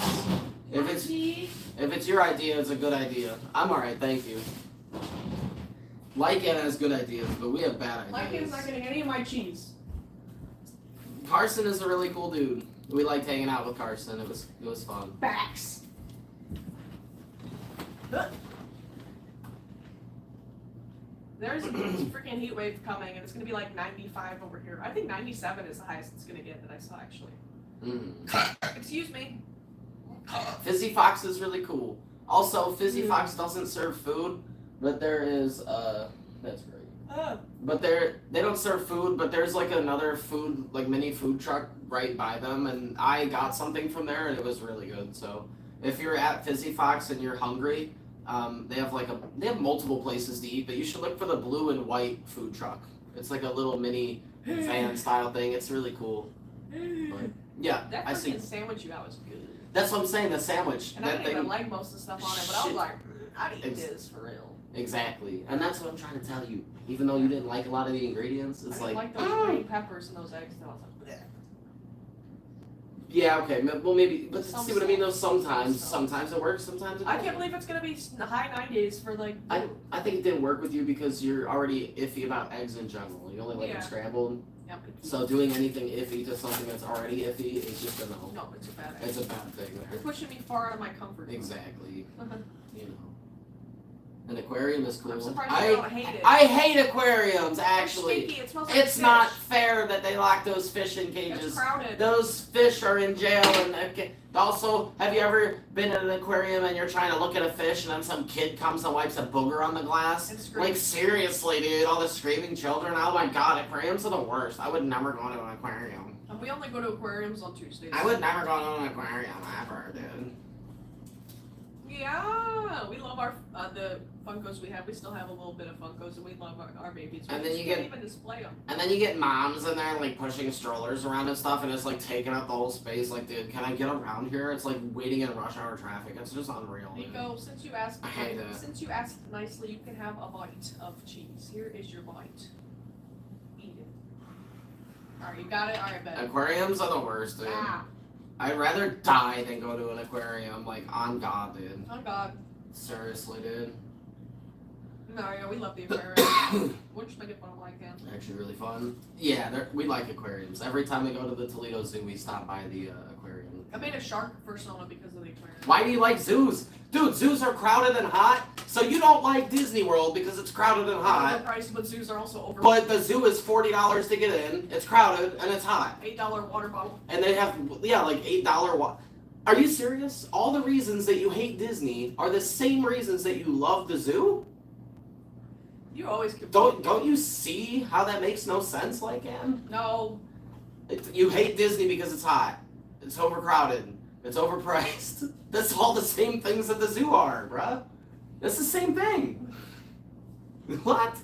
If it's your idea, it's a good idea. I'm alright, thank you. Lycan has good ideas, but we have bad Like ideas. it's not getting any of my cheese. Carson is a really cool dude. We liked hanging out with Carson. It was fun. Facts. There's a freaking heat wave coming, and it's gonna be like 95 over here. I think 97 is the highest it's gonna get that I saw actually. Excuse me. Fizzy Fox is really cool. Also, Fizzy Mm. Fox doesn't serve food, but there is that's great. But they don't serve food, but there's like another food, like mini food truck right by them, and I got something from there and it was really good. So if you're at Fizzy Fox and you're hungry, they have multiple places to eat, but you should look for the blue and white food truck. It's like a little mini van style thing. It's really cool. But, yeah, That I see. freaking sandwich you got was good. That's what I'm saying. The sandwich. And I that didn't thing. even like most of the stuff on it, but I was Shit. like, I'd eat Ex- this for real. Exactly, and that's what I'm trying to tell you. Even though you didn't like a lot of the ingredients, it's I didn't like, like those green peppers and those eggs, though. I was like, bleh. yeah, okay, well maybe, but Some see what I mean? Though stuff. sometimes it works, sometimes it I doesn't. can't believe it's gonna be the high 90s for like. I think it didn't work with you because you're already iffy about eggs in general. You only like Yeah. them scrambled, Yep. so doing anything iffy to something that's already iffy is just a no. No, it's a bad It's egg. a bad thing You're there. pushing me far out of my comfort zone. Exactly. You know. An aquarium is cool. I'm surprised you don't hate it. I hate aquariums, actually. It's stinky. It smells like It's fish. not fair that they lock those fish in cages. It's crowded. Those fish are in jail. And also, have you ever been in an aquarium and you're trying to look at a fish and then some kid comes and wipes a booger on the glass? Like, seriously, dude, all the screaming children. Oh my god, aquariums are the worst. I would never go to an aquarium. We only go to aquariums on Tuesdays. I would never go to an aquarium ever, dude. Yeah, we love our the Funkos we have. We still have a little bit of Funkos, and we love our babies. And we then you can't get even display them. And then you get moms in there like pushing strollers around and stuff, and it's like taking up the whole space. Like, dude, can I get around here? It's like waiting in rush hour traffic. It's just unreal. Nico, since you asked, I hate it. Since you asked nicely, you can have a bite of cheese. Here is your bite. Eat it. All right, you got it. All right, bet. Aquariums are the worst, dude. Ah, I'd rather die than go to an aquarium. Like, on God, dude. oh God. Seriously, dude. No, yeah, we love the aquarium. We'll just make it fun like that. Actually, really fun. Yeah, we like aquariums. Every time we go to the Toledo Zoo, we stop by the aquarium. I made a shark persona because of the aquarium. Why do you like zoos? Dude, zoos are crowded and hot, so you don't like Disney World because it's crowded and hot. Overpriced, but zoos are also overpriced. But the zoo is $40 to get in, it's crowded, and it's hot. $8 water bottle. And they have, yeah, like $8 Are you serious? All the reasons that you hate Disney are the same reasons that you love the zoo? You always Don't you see how that makes no sense, like, Ann? No. You hate Disney because it's hot. It's overcrowded. It's overpriced. That's all the same things that the zoo are, bruh. It's the same thing. What?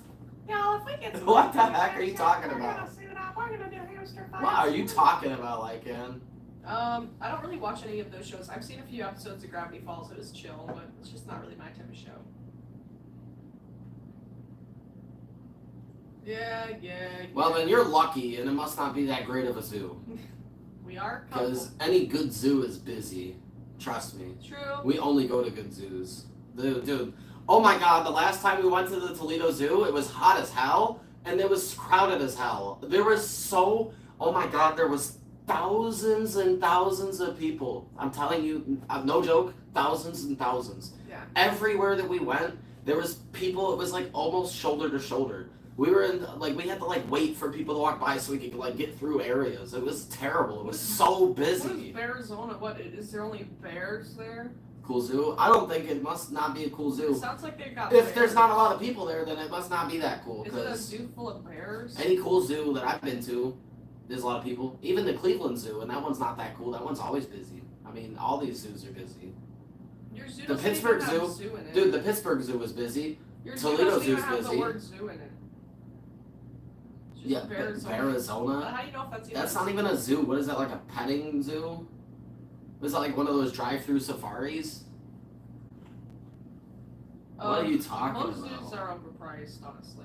Yeah, if we get What the heck are you talking about? We're gonna do hamster fights. What are you talking about, like, Ann? I don't really watch any of those shows. I've seen a few episodes of Gravity Falls. It was chill, but it's just not really my type of show. Yeah. Well, then you're lucky, and it must not be that great of a zoo. We are. Because any good zoo is busy. Trust me. True. We only go to good zoos. Dude. Oh my god, the last time we went to the Toledo Zoo, it was hot as hell, and it was crowded as hell. There was oh my god, there was thousands and thousands of people. I'm telling you, no joke, thousands and thousands. Yeah. Everywhere that we went, there was people, it was like almost shoulder to shoulder. We were in, like, we had to, like, wait for people to walk by so we could, like, get through areas. It was terrible. It was so busy. What is Arizona? What, is there only bears there? Cool zoo? I don't think it must not be a cool zoo. It sounds like they've got If bears. there's not a lot of people there, then it must not be that cool. Is it a zoo full of bears? Any cool zoo that I've been to, there's a lot of people. Even the Cleveland Zoo, and that one's not that cool. That one's always busy. I mean, all these zoos are busy. Your zoo The doesn't even Pittsburgh have a Zoo, zoo in it. dude, the Pittsburgh Zoo was busy. Your Toledo zoo doesn't even Zoo's have busy. the word zoo in it. It's just Yeah, Arizona. Arizona. How do you know if that's even That's not even a zoo. What is that, like a petting zoo? Was that like one of those drive-through safaris? What are you talking Most about? zoos are overpriced, honestly.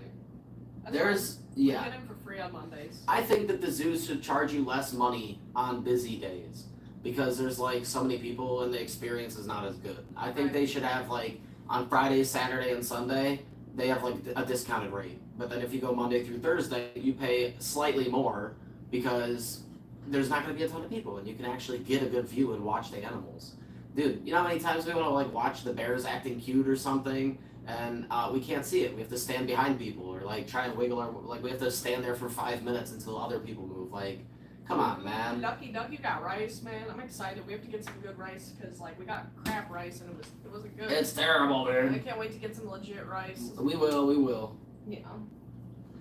There's, We yeah. get them for free on Mondays. I think that the zoos should charge you less money on busy days because there's like so many people and the experience is not as good. I think Right. they should have like on Friday, Saturday, and Sunday, they have like a discounted rate. But then if you go Monday through Thursday, you pay slightly more because there's not going to be a ton of people and you can actually get a good view and watch the animals. Dude, you know how many times we want to like watch the bears acting cute or something and we can't see it. We have to stand behind people or like try and wiggle our, like we have to stand there for 5 minutes until other people move. Like, come on, man. Lucky Duck, you got rice, man. I'm excited. We have to get some good rice because like we got crap rice and it wasn't good. It's terrible, I dude. can't wait to get some legit rice. We will. Yeah.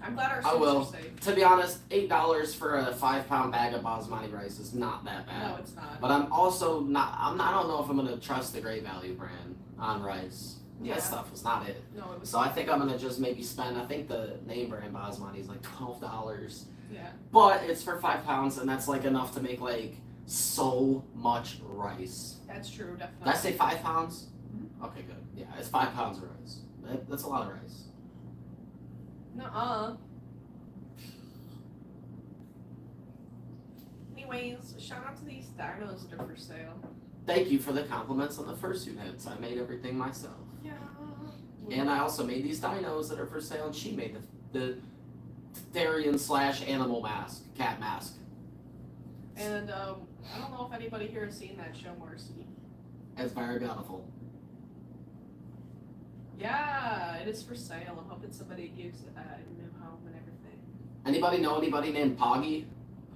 I'm glad our I soups will. are safe. To be honest, $8 for a 5-pound bag of basmati rice is not that bad. No, it's not. But I'm also not. I don't know if I'm gonna trust the Great Value brand on rice. Yeah. That stuff was not it. No, it was. So I think I'm gonna just maybe spend. I think the name brand basmati is like $12. Yeah. But it's for 5 pounds, and that's like enough to make like so much rice. That's true, definitely. Did I say 5 pounds? Mhm. Okay, good. Yeah, it's 5 pounds of rice. That's a lot of rice. Nuh-uh. Anyways, shout out to these dinos that are for sale. Thank you for the compliments on the fursuit heads. I made everything myself. Yeah. And I also made these dinos that are for sale, and she made the Therian / animal mask, cat mask. And I don't know if anybody here has seen that show, Marcy. It's very beautiful. Yeah, it is for sale. I'm hoping somebody gives a new home and everything. Anybody know anybody named Poggy?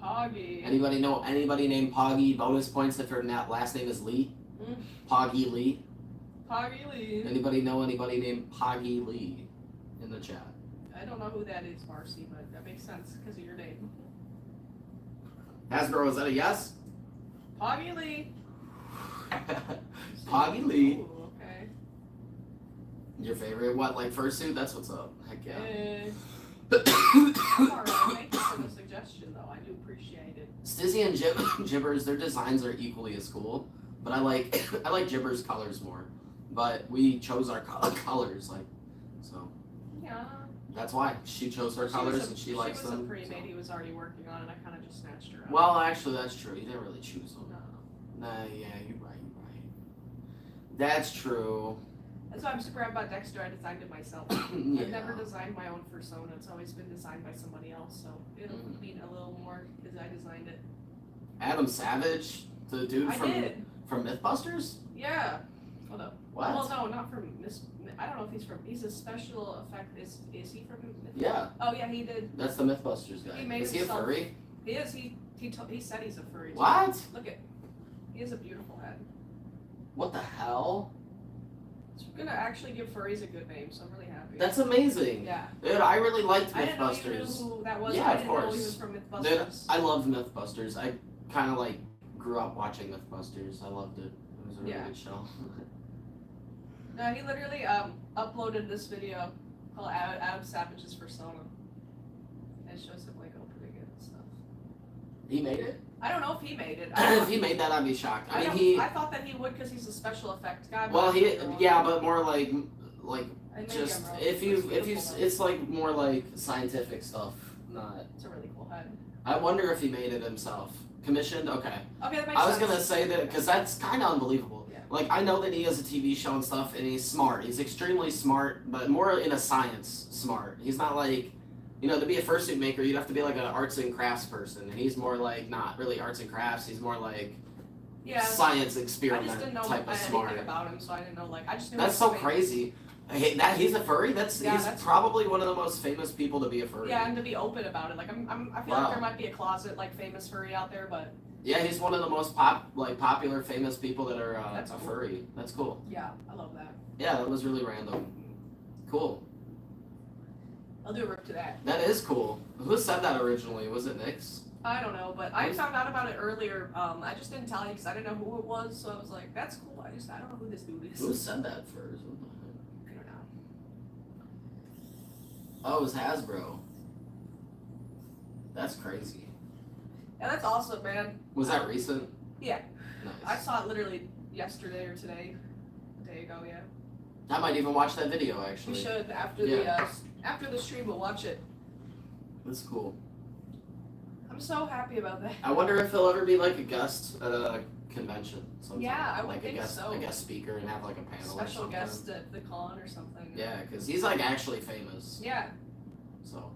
Poggy. Anybody know anybody named Poggy? Bonus points if her last name is Lee. Poggy Lee. Poggy Lee. Anybody know anybody named Poggy Lee in the chat? I don't know who that is, Marcy, but that makes sense because of your name. Hasbro, is that a yes? Poggy Lee. Poggy Lee. Ooh, okay. Your favorite? What, like Fursuit? That's what's up. Heck yeah. I'm alright. Thank you for the suggestion, though. I do appreciate it. Stizzy and Gibbers, their designs are equally as cool, but I like Gibbers' colors more. But we chose our colors, like, so. Yeah. That's why she chose her colors and she likes them. She was a pre-made he was already working on, and I kind of just snatched her up. Well, actually, that's true. You didn't really choose them. No. Nah, yeah, you're right. That's true. That's why I'm super happy about Dexter. I designed it myself. Yeah. I've never designed my own persona. It's always been designed by somebody else, so it'll mean a little more because I designed it. Adam Savage, the dude from Mythbusters? Yeah. Hold up. What? Well, no, not from Miss. I don't know if he's from. He's a special effect. Is he from Mythbusters? Yeah. Oh yeah, he did. That's the Mythbusters guy. He made is he a himself- furry? He is. He said he's a furry. too. What? Look at. He has a beautiful head. What the hell? So I'm gonna actually give furries a good name, so I'm really happy. That's amazing. Yeah. Dude, I really liked I didn't know you knew Mythbusters. who that was. Yeah, I of didn't know he course. was from Mythbusters. Dude, I loved Mythbusters. I kind of like grew up watching Mythbusters. I loved it. It was a really good show. No, he literally uploaded this video called Adam Savage's Persona. And it shows him like opening it and stuff. He made it? I don't know if he made it. If he made that, I'd be shocked. I mean, I thought that he would because he's a special effects guy. Well, but more like Maybe just I'm wrong. if you, It's it's like more like scientific stuff. Not. It's a really cool head. I wonder if he made it himself. Commissioned? Okay. Okay, that makes I was sense. gonna say that because that's kind of unbelievable. Yeah. Like I know that he has a TV show and stuff, and he's smart. He's extremely smart, but more in a science smart. He's not like, to be a fursuit maker, you'd have to be like an arts and crafts person, and he's more like not really arts and crafts. He's more like science I experiment just didn't know type of smart. anything about him, so I didn't know. Like, I just knew. That's so crazy. He's a furry. He's that's probably one of the most famous people to be a furry. Yeah, and to be open about it. Like, I feel like there might be a closet like famous furry out there, but. Yeah, he's one of the most popular famous people that are That's cool. furry. That's cool. Yeah, I love that. Yeah, that was really random. Cool. I'll do a rip to that. That is cool. Who said that originally? Was it Nyx? I don't know, but I found out about it earlier. I just didn't tell you because I didn't know who it was, so I was like, "That's cool." I don't know who this dude is. Who said that first? What the heck? I don't know. Oh, it was Hasbro. That's crazy. Yeah, that's awesome, man. Was that recent? Yeah. Nice. I saw it literally yesterday or today, a day ago. Yeah. I might even watch that video actually. We should after the stream. We'll watch it. That's cool. I'm so happy about that. I wonder if he'll ever be like a guest at a convention. Sometime. Yeah, I would like think so. A guest speaker and have like a panel. or Special something. guest at the con or something. Yeah, because he's like actually famous. Yeah. So,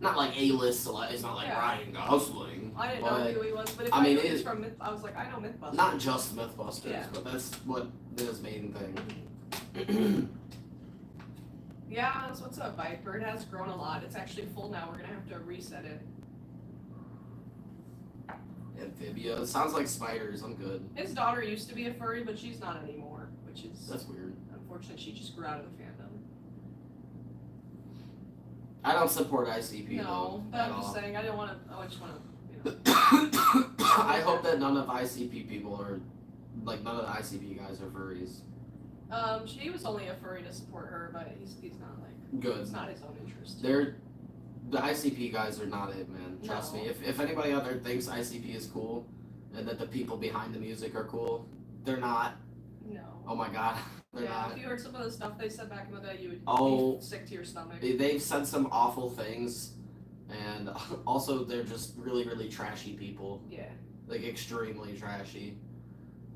not like A-list. It's not like Yeah. Ryan Gosling. I didn't but know who he was, but if I I, mean, knew he was from I was like, I know Mythbusters. Not just Mythbusters, Yeah. but that's what his main thing. Yeah, that's what's up, Viper. It has grown a lot. It's actually full now. We're gonna have to reset it. Amphibia. It sounds like spiders. I'm good. His daughter used to be a furry, but she's not anymore, which is That's weird. unfortunate. She just grew out of the fandom. I don't support ICP No, though. but at I'm just all. saying, I just want to, I hope that none of ICP people are, like, none of the ICP guys are furries. She was only a furry to support her, but he's not like, Good. it's not his own interest. The ICP guys are not it, man. Trust No. me. If anybody out there thinks ICP is cool, and that the people behind the music are cool, they're not. No. Oh my god, they're Yeah, not. if you heard some of the stuff they said back in the day, you would Oh. be sick to your stomach. They've said some awful things, and also they're just really, really trashy people. Yeah. Like extremely trashy.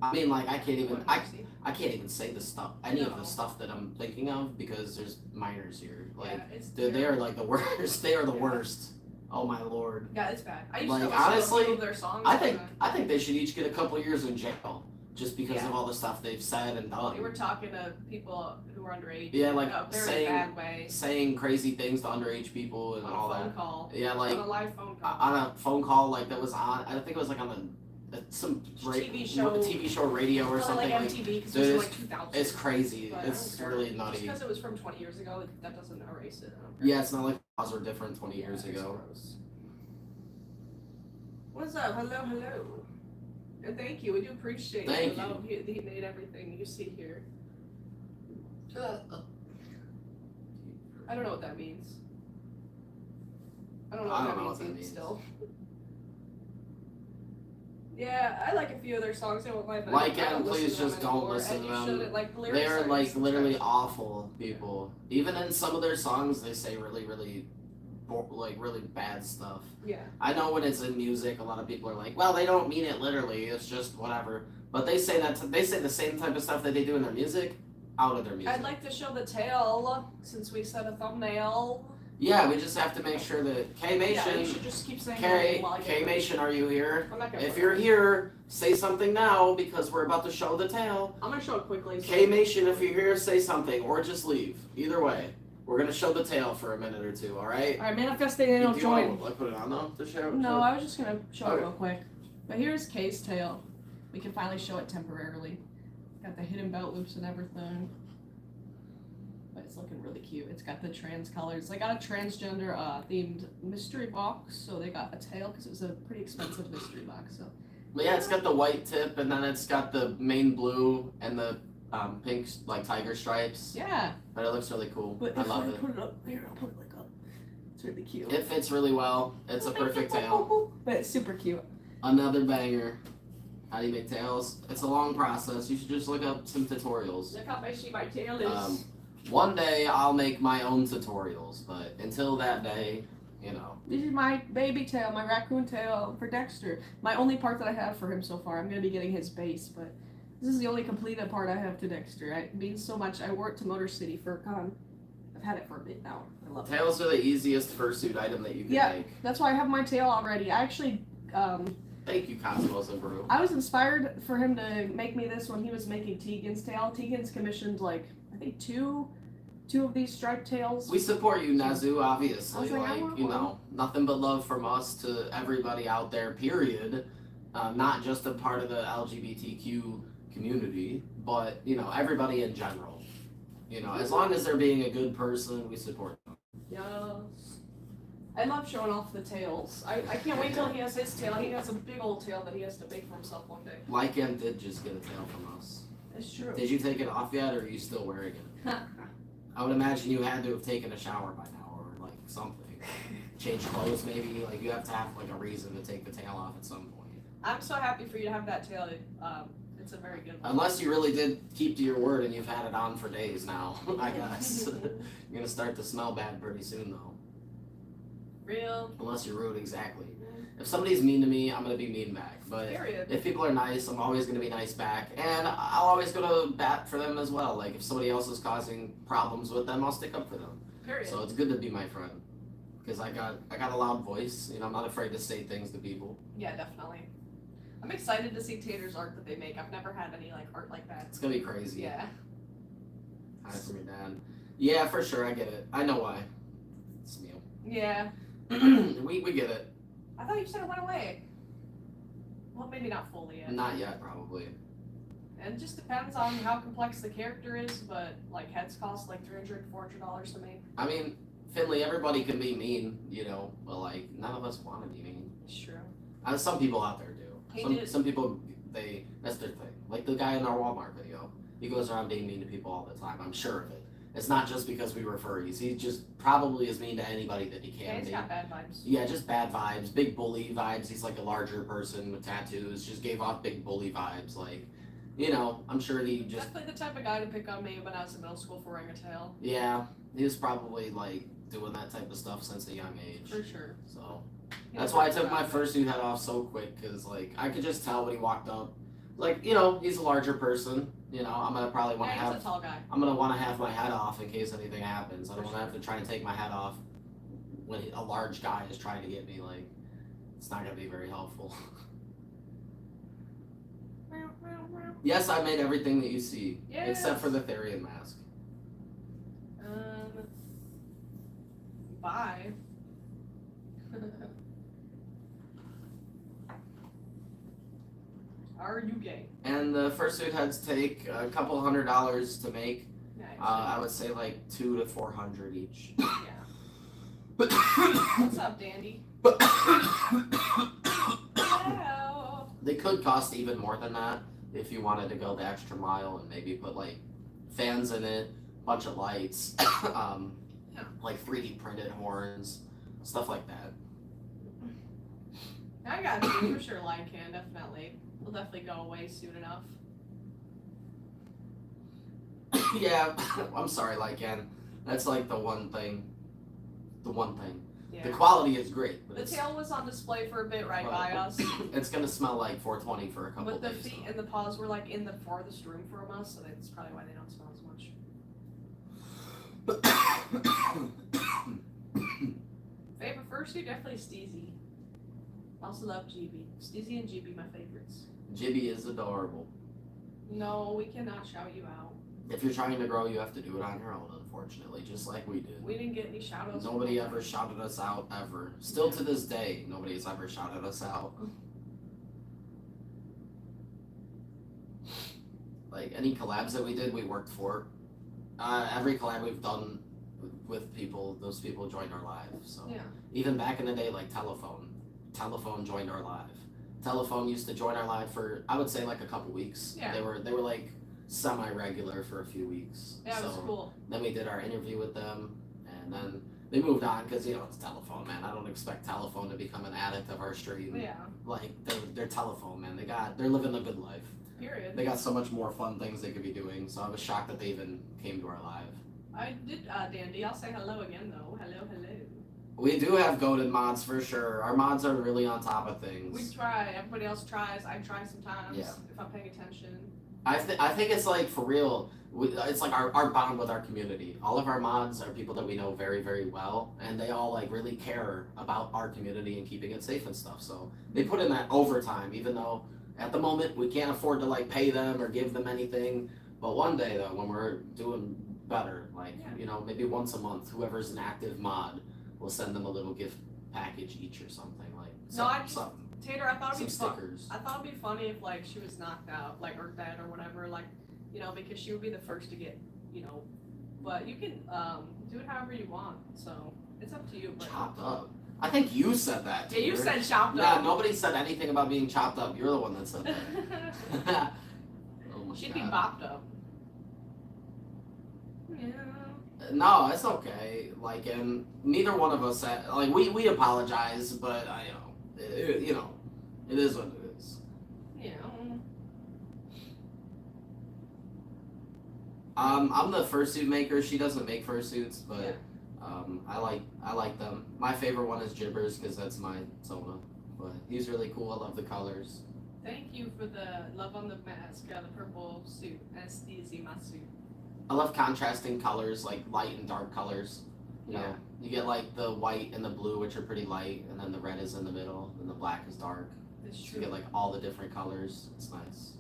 I mean, like I can't even say the stuff, any of No. the stuff that I'm thinking of because there's minors here. Like, Yeah, it's dude, they are terrible. like the worst. They are the Yeah. worst. Oh my lord. Yeah, it's bad. I used Like, to listen honestly, to some of their songs. I think they should each get a couple years in jail just because Yeah. of all the stuff they've said and done. We were talking to people who are underage. Yeah, like in a very saying bad way. saying crazy things to underage people and On all a phone that. call. Yeah, like On a live phone call. on a phone call like that was on. I think it was like on some TV show. TV show radio or Probably something. like Like, MTV because dude, it was like 2000. it's crazy. But I It's don't care. really Just nutty. because it was from 20 years ago, that doesn't erase it. I don't care. Yeah, it's not like laws were different 20 years It's ago. gross. What's up? Hello. And thank you. We do appreciate Thank the you. love. He made everything you see here. I don't know what that means. I don't know what that means still. Yeah, I like a few of their songs. I won't lie, but Like I don't and please listen to just them don't anymore. listen And to you them. shouldn't, like, the lyrics They're are like just literally trash. awful people. Even in some of their songs, they say really really bad stuff. Yeah. I know when it's in music, a lot of people are like, well, they don't mean it literally. It's just whatever. But they say they say the same type of stuff that they do in their music out of their music. I'd like to show the tail since we set a thumbnail. Yeah, we just have to make sure that Yeah, you K-Mation, should just keep saying that while I get K-Mation, are you here? I'm not gonna If put you're it. here, say something now because we're about to show the tail. I'm gonna show it quickly. So K-Mation, if you're here, say something or just leave. Either way, we're gonna show the tail for a minute or two. All right? Alright, manifesting and Do you join. want to put it on though to show? No, I was just gonna show it Okay. real quick. But here's Kay's tail. We can finally show it temporarily. Got the hidden belt loops and everything. But it's looking really cute. It's got the trans colors. They got a transgender themed mystery box, so they got a tail because it was a pretty expensive mystery box. So But yeah, it's got the white tip and then it's got the main blue and the pink like tiger stripes. yeah. But it looks really cool. But I if love I it. put it up here, I'll put it like up. It's really cute. It fits really well. It's a perfect tail. But it's super cute. Another banger. How do you make tails? It's a long process. You should just look up some tutorials. Look how messy my tail is. One day I'll make my own tutorials, but until that day, you know. This is my baby tail, my raccoon tail for Dexter. My only part that I have for him so far. I'm going to be getting his base, but this is the only completed part I have to Dexter. It means so much. I wore it to Motor City FurCon. I've had it for a bit now. I love it. Tails are the easiest fursuit item that you can Yeah. make. That's why I have my tail already. I actually, Thank you, Cosmos and Brew. I was inspired for him to make me this when he was making Tegan's tail. Tegan's commissioned like, I think two of these striped tails. We support you, Nazu, obviously. I was like, I want you one. know, nothing but love from us to everybody out there, period. Not just a part of the LGBTQ community, but, you know, everybody in general. You know, as long as they're being a good person, we support them. Yes. I love showing off the tails. I can't wait till he has his tail. He has a big old tail that he has to make for himself one day. Lycan did just get a tail from us. It's true. Did you take it off yet, or are you still wearing it? I would imagine you had to have taken a shower by now, or like something. Change clothes, maybe. Like you have to have like a reason to take the tail off at some point. I'm so happy for you to have that tail. It's a very good one. Unless you really did keep to your word and you've had it on for days now, I guess. You're gonna start to smell bad pretty soon, though. Real. Unless you're rude, exactly. If somebody's mean to me, I'm gonna be mean back. But Period. if people are nice, I'm always gonna be nice back, and I'll always go to bat for them as well. Like if somebody else is causing problems with them, I'll stick up for them. Period. So it's good to be my friend, because I got a loud voice. You know, I'm not afraid to say things to people. Yeah, definitely. I'm excited to see Tater's art that they make. I've never had any like art like that. It's gonna be crazy. Yeah. Hi from your dad. Yeah, for sure. I get it. I know why. It's meal. Yeah. we get it. I thought you said it went away. Well, maybe not fully yet. Not yet, probably. And it just depends on how complex the character is, but like heads cost like $300-$400 to make. I mean, Finley, everybody can be mean, you know, but like none of us want to be mean. It's true. Some people out there do. He Some people that's their thing. Like the guy in our Walmart video, he goes around being mean to people all the time. I'm sure of it. It's not just because we were furries. He just probably is mean to anybody that he Yeah, can he's be. got bad vibes. Yeah, just bad vibes, big bully vibes. He's like a larger person with tattoos. Just gave off big bully vibes. Like, you know, I'm sure he just Definitely the type of guy to pick on me when I was in middle school for wearing a tail. yeah, he was probably like doing that type of stuff since a young age. For sure. So He that's was why I working took my on it. fursuit head off so quick, because like I could just tell when he walked up. Like, you know, he's a larger person. You know, I'm gonna probably want to Yeah, he's have a tall guy. I'm gonna want to have my head off in case anything happens. I don't want to have to try and take my head off when a large guy is trying to get me. Like, it's not gonna be very helpful. Yes, I made everything that you see, Yes. except for the Therian mask. Bye. Are you gay? And the fursuit heads take a couple $100 to make. Nice. I would say like $200 to $400 each. Yeah. What's up, Dandy? Hello. They could cost even more than that if you wanted to go the extra mile and maybe put like fans in it, bunch of lights, like 3D printed horns, stuff like that. I got you for sure. Lycan, definitely. Will definitely go away soon enough. Yeah, I'm sorry, Lycan. That's like the one thing. The one thing. Yeah. The quality is great, but The it's, tail was on display for a bit right by us, it's gonna smell like 420 for a couple but the days. feet and the paws were like in the farthest room from us, so that's probably why they don't smell as much. Favorite fursuit, definitely Steezy. Also love GB. Steezy and GB, my favorites. Jibby is adorable. No, we cannot shout you out. If you're trying to grow, you have to do it on your own, unfortunately, just like we did. We didn't get any shout outs. Nobody ever shouted us out, ever. Still to this day, nobody's ever shouted us out. Like, any collabs that we did, we worked for. Every collab we've done with people, those people joined our live, so. Yeah. Even back in the day, like Telephone joined our live. Telephone used to join our live for, I would say, like a couple weeks. Yeah. They were like semi-regular for a few weeks. Yeah, it was So cool. then we did our interview with them, and then they moved on because it's Telephone, man. I don't expect Telephone to become an addict of our stream. Yeah. Like they're Telephone, man. They're living a good life. Period. They got so much more fun things they could be doing. So I was shocked that they even came to our live. I did, Dandy. I'll say hello again though. Hello, hello. We do have goated mods for sure. Our mods are really on top of things. We try. Everybody else tries. I try sometimes Yeah. if I'm paying attention. I think it's like for real. It's like our bond with our community. All of our mods are people that we know very, very well, and they all like really care about our community and keeping it safe and stuff. So they put in that overtime, even though at the moment we can't afford to like pay them or give them anything. But one day though, when we're doing better, like maybe once a month, whoever's an active mod, we'll send them a little gift package each or something like. Something. Tater, I thought it'd Some be fun. stickers. I thought it'd be funny if like she was knocked out, like or dead or whatever, like because she would be the first to get, But you can do it however you want, so it's up to you. But Chopped up. I think you said that. yeah, you Tater. said chopped Yeah, up. nobody said anything about being chopped up. You're the one that said that. Oh my She'd God. be bopped up. Yeah. No, it's okay. Like, and neither one of us said, like, we apologize, but it is what it is. Yeah. I'm the fursuit maker. She doesn't make fursuits, but Yeah. I like them. My favorite one is Jibbers because that's my Zona. But he's really cool. I love the colors. Thank you for the love on the mask, the purple suit, and Steezy my suit. I love contrasting colors, like light and dark colors. You know, Yeah. you get like the white and the blue, which are pretty light, and then the red is in the middle, and the black is dark. It's So you true. get like all the different colors. It's nice.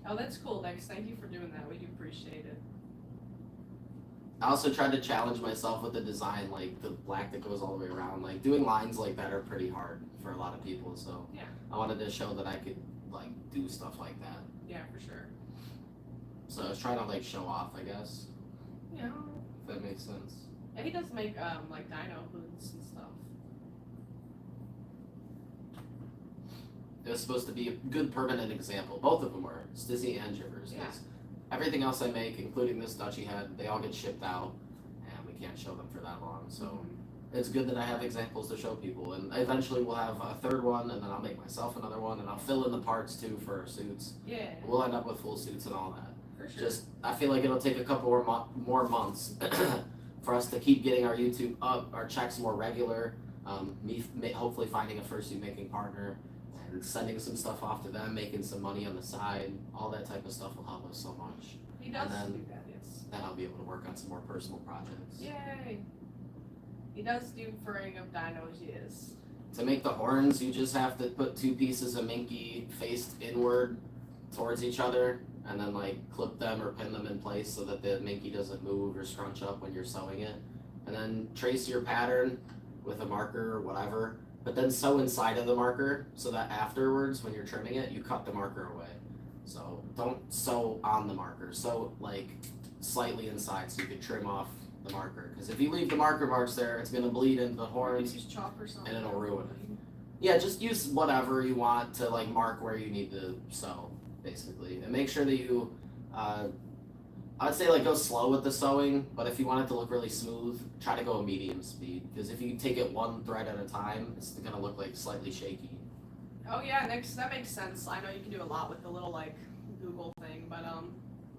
Oh, that's cool, Dex. Thank you for doing that. We do appreciate it. I also tried to challenge myself with the design, like the black that goes all the way around. Like doing lines like that are pretty hard for a lot of people. So Yeah. I wanted to show that I could like do stuff like that. Yeah, for sure. So I was trying to like show off, I guess, Yeah. if that makes sense. Yeah, he does make like dino hoods and stuff. It was supposed to be a good permanent example. Both of them were, Stizzy and Jibbers. Yeah. Everything else I make, including this Dutchy head, they all get shipped out, and we can't show them for that long. So it's good that I have examples to show people, and eventually we'll have a third one, and then I'll make myself another one, and I'll fill in the parts too for our suits. Yeah, We'll end up with full suits and all that. for sure. Just, I feel like it'll take a couple more months for us to keep getting our YouTube up, our checks more regular, hopefully finding a fursuit making partner, and sending some stuff off to them, making some money on the side. All that type of stuff will help us so much. He does and then- do that, yes. Then I'll be able to work on some more personal projects. Yay! He does do furring of dinos, yes. To make the horns, you just have to put two pieces of Minky faced inward towards each other, and then like clip them or pin them in place so that the Minky doesn't move or scrunch up when you're sewing it. And and then trace your pattern with a marker or whatever, but then sew inside of the marker so that afterwards when you're trimming it, you cut the marker away. So don't sew on the marker, sew like slightly inside so you can trim off the marker, because if you leave the marker marks there, it's going to bleed into the horns Use chalk or something. and it'll ruin it. Yeah, just use whatever you want to like mark where you need to sew, basically, and make sure that you I'd say like go slow with the sewing, but if you want it to look really smooth, try to go a medium speed, because if you take it one thread at a time, it's gonna look like slightly shaky. Oh yeah, that makes sense. I know you can do a lot with the little like Google thing, but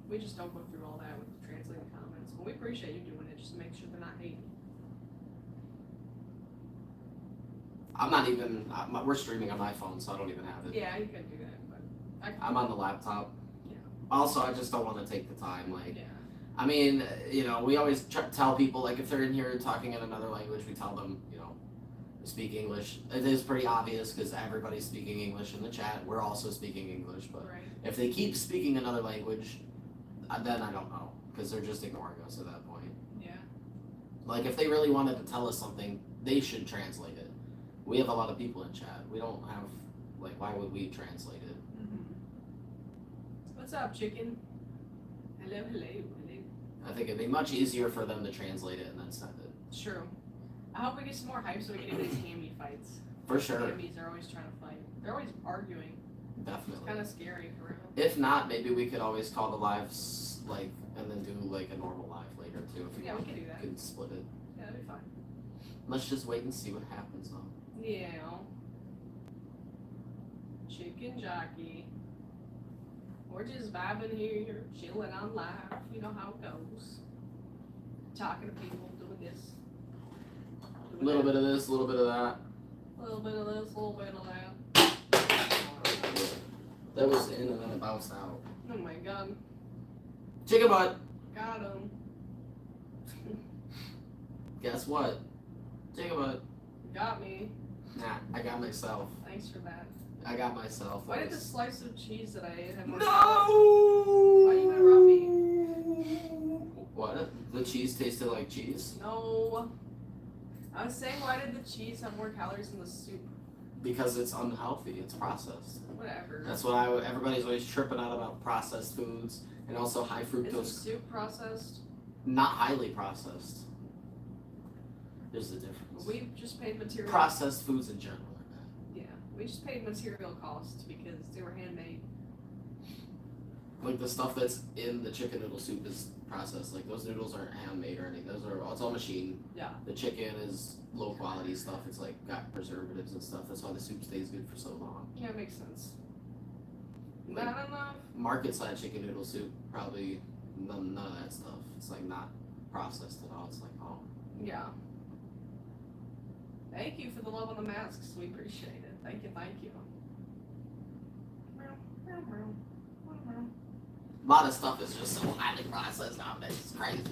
we just don't go through all that with translating comments. But we appreciate you doing it just to make sure they're not hating. I'm not even, we're streaming on my phone, so I don't even have it. Yeah, you could do that, but I'm on the laptop. Yeah. Also, I just don't want to take the time, like, yeah. I mean, you know, we always tell people, like, if they're in here talking in another language, we tell them, you know, to speak English. It is pretty obvious because everybody's speaking English in the chat. We're also speaking English, but Right. if they keep speaking another language, then I don't know, because they're just ignoring us at that point. Yeah. Like, if they really wanted to tell us something, they should translate it. We have a lot of people in chat. We don't have, like, why would we translate it? Mm-hmm. What's up, chicken? Hello, hello, hello. I think it'd be much easier for them to translate it and then send it. True. I hope we get some more hype so we can do these hammy fights. For sure. Hammies are always trying to fight. They're always arguing. It's Definitely. kind of scary for real. If not, maybe we could always call the lives, like, and then do, like, a normal live later, too. If you Yeah, we want, can do that. We can split it. Yeah, that'd be fine. Let's just wait and see what happens, though. Yeah. Chicken jockey. We're just vibing here, chilling on live. You know how it goes. Talking to people, doing this. A little bit of this, a little bit of that. A little bit of this, a little bit of that. That was in and then it bounced out. Oh my god. Chicken butt! Got him. Guess what? Chicken butt. Got me. Nah, I got myself. Thanks for that. I got myself. Why That did the was- slice of cheese that I ate have more No! calories? Why you gonna rob me? What? The cheese tasted like cheese? No. I was saying, why did the cheese have more calories than the soup? Because it's unhealthy. It's processed. Whatever. That's what everybody's always tripping out about processed foods and also high Is fructose. the soup processed? Not highly processed. There's a difference. We just paid material. Processed foods in general are bad. Yeah, we just paid material costs because they were handmade. Like the stuff that's in the chicken noodle soup is processed. Like those noodles aren't handmade or anything. It's all machine. Yeah. The chicken is low quality stuff. It's like got preservatives and stuff. That's why the soup stays good for so long. Yeah, it makes sense. Like, Not enough. market side chicken noodle soup, probably none of that stuff. It's like not processed at all. It's like, oh. Yeah. Thank you for the love on the masks. We appreciate it. Thank you, thank you. A lot of stuff is just so highly processed nowadays. It's crazy.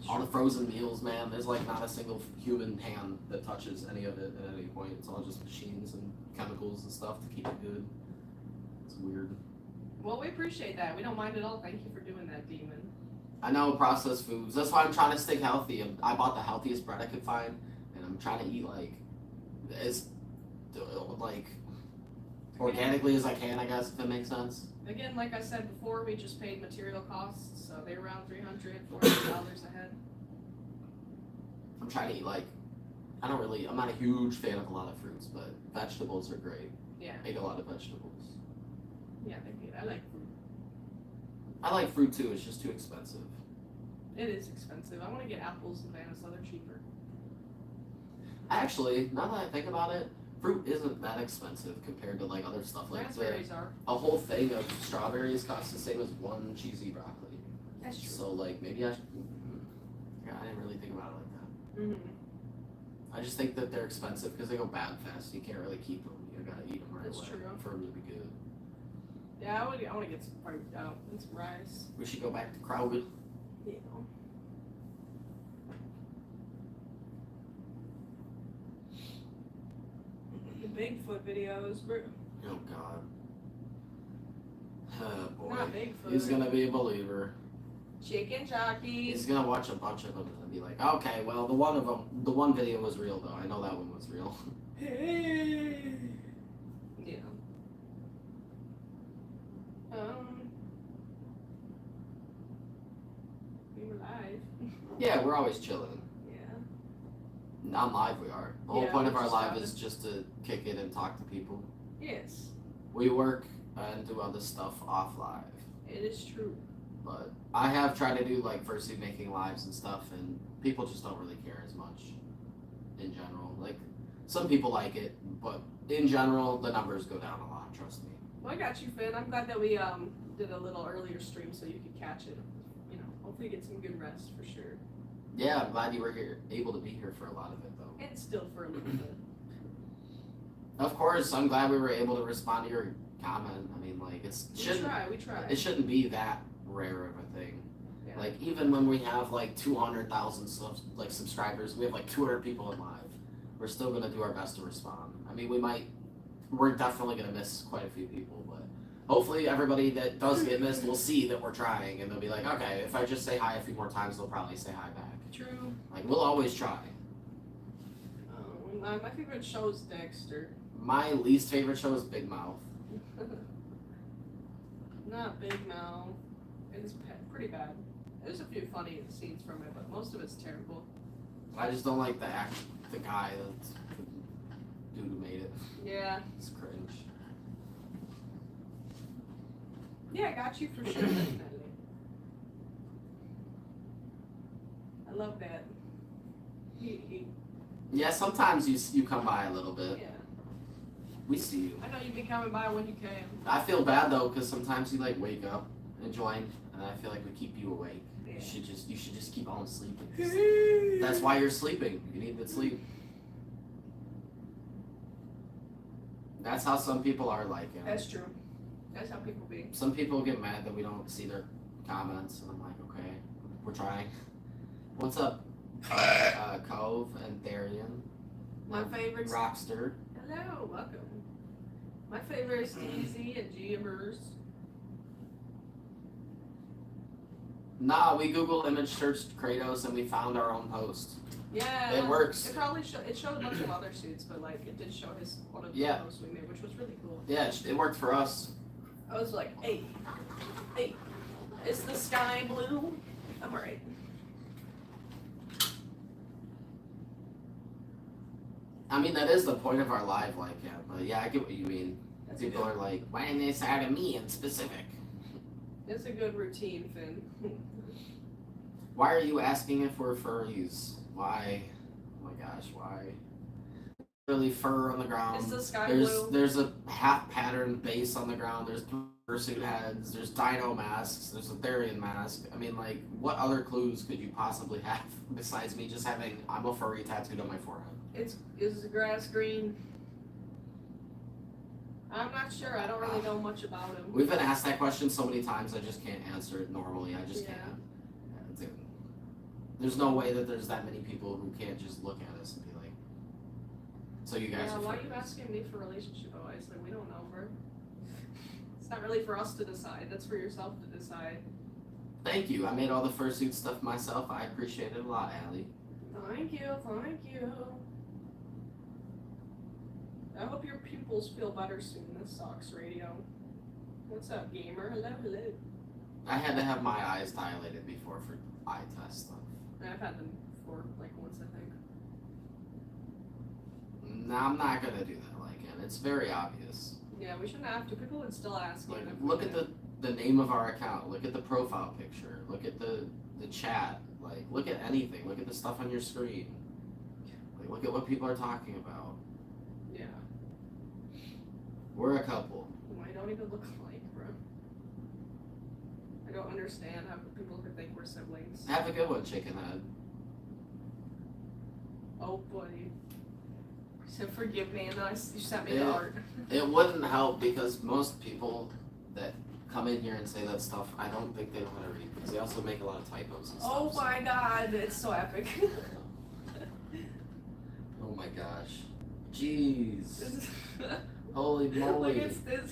All the frozen meals, man. There's like not a single human hand that touches any of it at any point. It's all just machines and chemicals and stuff to keep it good. It's weird. Well, we appreciate that. We don't mind at all. Thank you for doing that, Demon. I know processed foods. That's why I'm trying to stay healthy. I bought the healthiest bread I could find, and I'm trying to eat like as like organically as I can. I guess if that makes sense. Again, like I said before, we just paid material costs, so they're around $300, $400 a head. I'm trying to eat like I'm not a huge fan of a lot of fruits, but vegetables are great. Yeah. I eat a lot of vegetables. Yeah, they're good. I like fruit. I like fruit too, it's just too expensive. It is expensive. I want to get apples and bananas, so they're cheaper. Actually, now that I think about it, fruit isn't that expensive compared to like other stuff. Like Raspberries are. a whole thing of strawberries costs the same as one cheesy broccoli. That's true. So like maybe I should, yeah, I didn't really think about it like that. Mm-hmm. I just think that they're expensive because they go bad fast. You can't really keep them. You gotta eat them right That's away true. for them to be good. Yeah, I want to get some fruit out and some rice. We should go back to Kroger. Yeah. The Bigfoot videos, bro. Oh God. Oh boy. Not Bigfoot. He's gonna be a believer. Chicken jockey. He's gonna watch a bunch of them and then be like, okay, well, the one video was real though. I know that one was real. Yeah. We were live. Yeah, we're always chilling. Yeah. Not live, we are. The whole Yeah, point of we're our just live talking. is just to kick it and talk to people. Yes, We work and do other stuff off live. it is true. But I have tried to do like Fursuit making lives and stuff, and people just don't really care as much in general. Like, some people like it, but in general, the numbers go down a lot, trust me. Well, I got you, Finn. I'm glad that we did a little earlier stream so you could catch it. You know, hopefully get some good rest for sure. Yeah, I'm glad you were able to be here for a lot of it, though. And still for a little bit. Of course, I'm glad we were able to respond to your comment. I mean, like, We try. it shouldn't be that rare of a thing. Yeah. Like, even when we have like 200,000 subscribers, we have like 200 people in live. We're still gonna do our best to respond. I mean, we're definitely gonna miss quite a few people, but hopefully everybody that does get missed will see that we're trying, and they'll be like, okay, if I just say hi a few more times, they'll probably say hi back. True. Like, we'll always try. My favorite show is Dexter. My least favorite show is Big Mouth. Not Big Mouth. It's pretty bad. There's a few funny scenes from it, but most of it's terrible. I just don't like the guy that's the dude who made it. Yeah. It's cringe. Yeah, I got you for sure, definitely. I love that. Yeah, sometimes you come by a little bit. Yeah. We see you. I know you've been coming by when you can. I feel bad though, because sometimes you like wake up and join, and I feel like we keep you awake. Yeah. You should just keep on sleeping. That's why you're sleeping. You need to sleep. That's how some people are like. That's true. That's how people be. Some people get mad that we don't see their comments, and I'm like, okay, we're trying. What's up, Cove and Therian? My favorites. Rockster. Hello, welcome. My favorite is Easy and Jeebers. Nah, we Google image searched Kratos and we found our own post. Yeah. It works. It probably it showed a bunch of other suits, but like it did show one of the posts we made, which was really cool. Yeah, it worked for us. I was like, hey, is the sky blue? I'm alright. I mean, that is the point of our live, like, yeah. But yeah, I get what you mean. That's People are like, why didn't they say to me in specific? It's a good routine, Finn. Why are you asking if we're furries? Why? Oh my gosh, why? Really fur on the ground. Is the sky there's blue? There's a half patterned base on the ground. There's fursuit heads. There's dino masks. There's a Therian mask. I mean, like, what other clues could you possibly have besides me just having I'm a furry tattooed on my forehead? Is the grass green? I'm not sure. I don't really know much about him. We've been asked that question so many times. I just can't answer it normally. I just can't. There's no way that there's that many people who can't just look at us and be like, so you guys are why are furries. you asking me for relationship advice? Like, we don't know, bro. It's not really for us to decide. That's for yourself to decide. Thank you. I made all the fursuit stuff myself. I appreciate it a lot, Allie. Thank you. I hope your pupils feel better soon. This sucks, radio. What's up, gamer? Hello. I had to have my eyes dilated before for eye test stuff. I've had them before, like once, I think. No, I'm not gonna do that like it. It's very obvious. Yeah, we shouldn't have to. People would still ask you. Like, look at the name of our account. Look at the profile picture. Look at the chat. Like, look at anything. Look at the stuff on your screen. Like, look at what people are talking about. Yeah. We're a couple. I don't even look alike, bro. I don't understand how people could think we're siblings. Have a good one, chicken head. Oh boy. You said forgive me, and then you sent me the art. It wouldn't help because most people that come in here and say that stuff, I don't think they know how to read because they also make a lot of typos and stuff. Oh my god, it's so epic. Oh my gosh. Jeez. Holy moly. Look, it's this.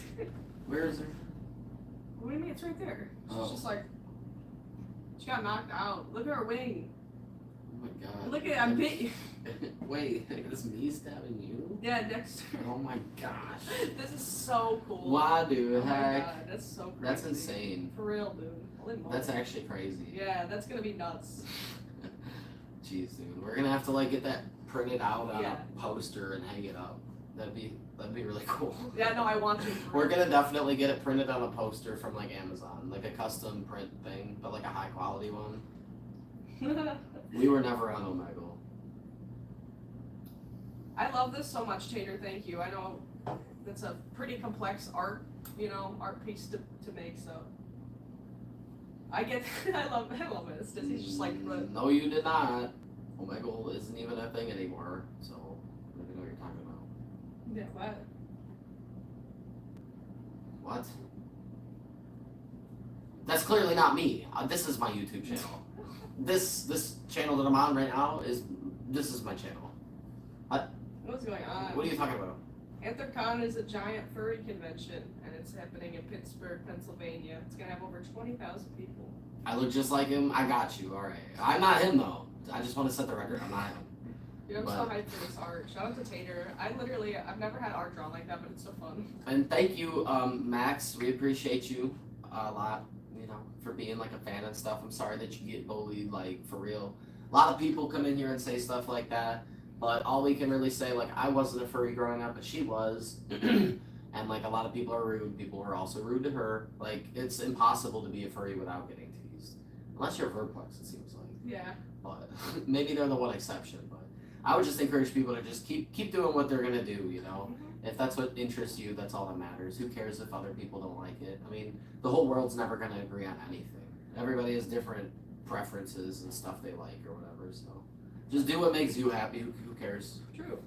Where is her? What do you mean? It's right there. She's Oh. just like, she got knocked out. Look at her wing. my god. Look at, I bit you. Wait, is me stabbing you? Yeah, Dexter. Oh my gosh. This is so cool. Why, dude? Oh my Heck. god, that's so crazy. That's insane. For real, dude. Holy moly. That's actually crazy. Yeah, that's gonna be nuts. Jeez, dude. We're gonna have to like get that printed out on Yeah. a poster and hang it up. That'd be really cool. Yeah, no, I want to. We're gonna definitely get it printed on a poster from like Amazon, like a custom print thing, but like a high quality one. We were never on Omegle. I love this so much, Tater. Thank you. I know that's a pretty complex art piece to make. So I get, I love it. It's just, he's just like, No, you did not. Omegle isn't even a thing anymore, so I don't even know what you're talking about. yeah, what? What? That's clearly not me. This is my YouTube channel. This channel that I'm on right now is my channel. What's going on? What are you talking about? AntherCon is a giant furry convention, and it's happening in Pittsburgh, Pennsylvania. It's gonna have over 20,000 people. I look just like him. I got you. All right. I'm not him though. I just want to set the record. I'm not him. Dude, I'm so But- hyped for this art. Shout out to Tater. I've never had art drawn like that, but it's so fun. And thank you, Max. We appreciate you a lot. You know, for being like a fan and stuff. I'm sorry that you get bullied, like for real. A lot of people come in here and say stuff like that. But all we can really say, like, I wasn't a furry growing up, but she was. And, like, a lot of people are rude. People were also rude to her. Like, it's impossible to be a furry without getting teased. Unless you're Verplex, it seems like. Yeah. But maybe they're the one exception. But I would just encourage people to just keep doing what they're going to do, you know? Mhm. If that's what interests you, that's all that matters. Who cares if other people don't like it? I mean, the whole world's never going to agree on anything. Everybody has different preferences and stuff they like or whatever, so. Just do what makes you happy. Who cares? True.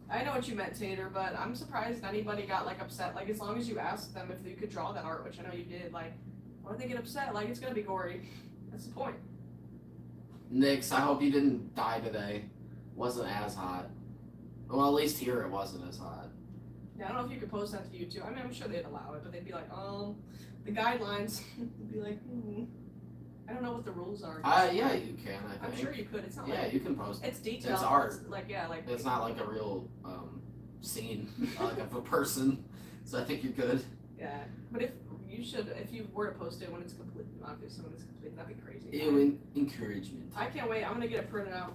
I know what you meant, Tater, but I'm surprised anybody got like upset. Like, as long as you asked them if you could draw that art, which I know you did, like, why would they get upset? Like, it's gonna be gory. That's the point. Nix, I hope you didn't die today. Wasn't as hot. Well, at least here it wasn't as hot. Yeah, I don't know if you could post that to YouTube. I mean, I'm sure they'd allow it, but they'd be like, the guidelines. They'd be like, I don't know what the rules are. Yeah, you can, I think. I'm sure you could. It's not Yeah, like you can post it. it's detailed. It's art. It's like, yeah, like It's not like a real scene, like of a person. So I think you're good. yeah. But if you were to post it when it's complete, obviously when it's complete, that'd be crazy. Ew, encouragement. I can't wait. I'm gonna get it printed out.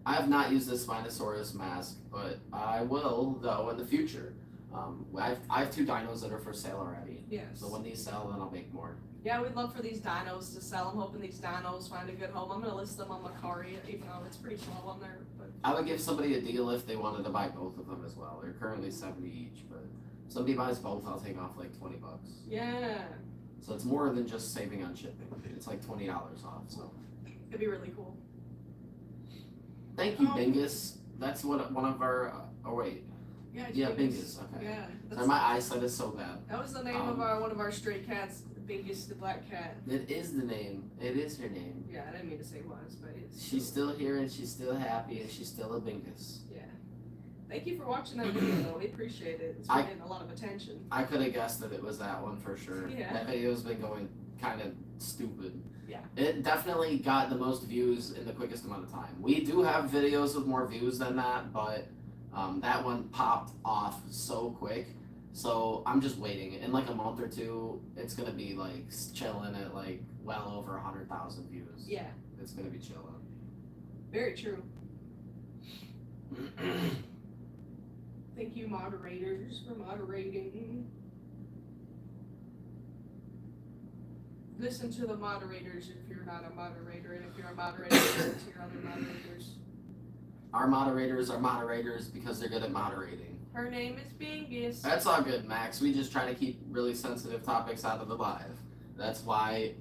I have not used this Spinosaurus mask, but I will though in the future. I have 2 dinos that are for sale already. Yes. So when these sell, then I'll make more. Yeah, we'd love for these dinos to sell. I'm hoping these dinos find a good home. I'm gonna list them on Macari, even though it's pretty small on there. But I would give somebody a deal if they wanted to buy both of them as well. They're currently 70 each, but if somebody buys both, I'll take off like $20. yeah, So it's more than just saving on shipping. It's like $20 off. So it'd be really cool. thank you, Bingus. That's one of our. Oh wait, Yeah, yeah, Bingus. Bingus. Okay. Yeah, Sorry, my eyesight is so bad. that was the name of one of our stray cats, Bingus the black cat. It is the name. It is her name. Yeah, I didn't mean to say was, but it's. She's still here and she's still happy and she's still a Bingus. Yeah. Thank you for watching that video, though. We appreciate it. It's been getting a lot of attention. I could have guessed that it was that one for sure. Yeah. That video's been going kind of stupid. Yeah. It definitely got the most views in the quickest amount of time. We do have videos with more views than that, but that one popped off so quick. So I'm just waiting. In like a month or two, it's gonna be like chilling at like well over 100,000 views. Yeah, It's gonna be chilling. very true. Thank you, moderators, for moderating. Listen to the moderators if you're not a moderator, and if you're a moderator, listen to your other moderators. Our moderators are moderators because they're good at moderating. Her name is Bingus. That's all good, Max. We just try to keep really sensitive topics out of the live. That's why,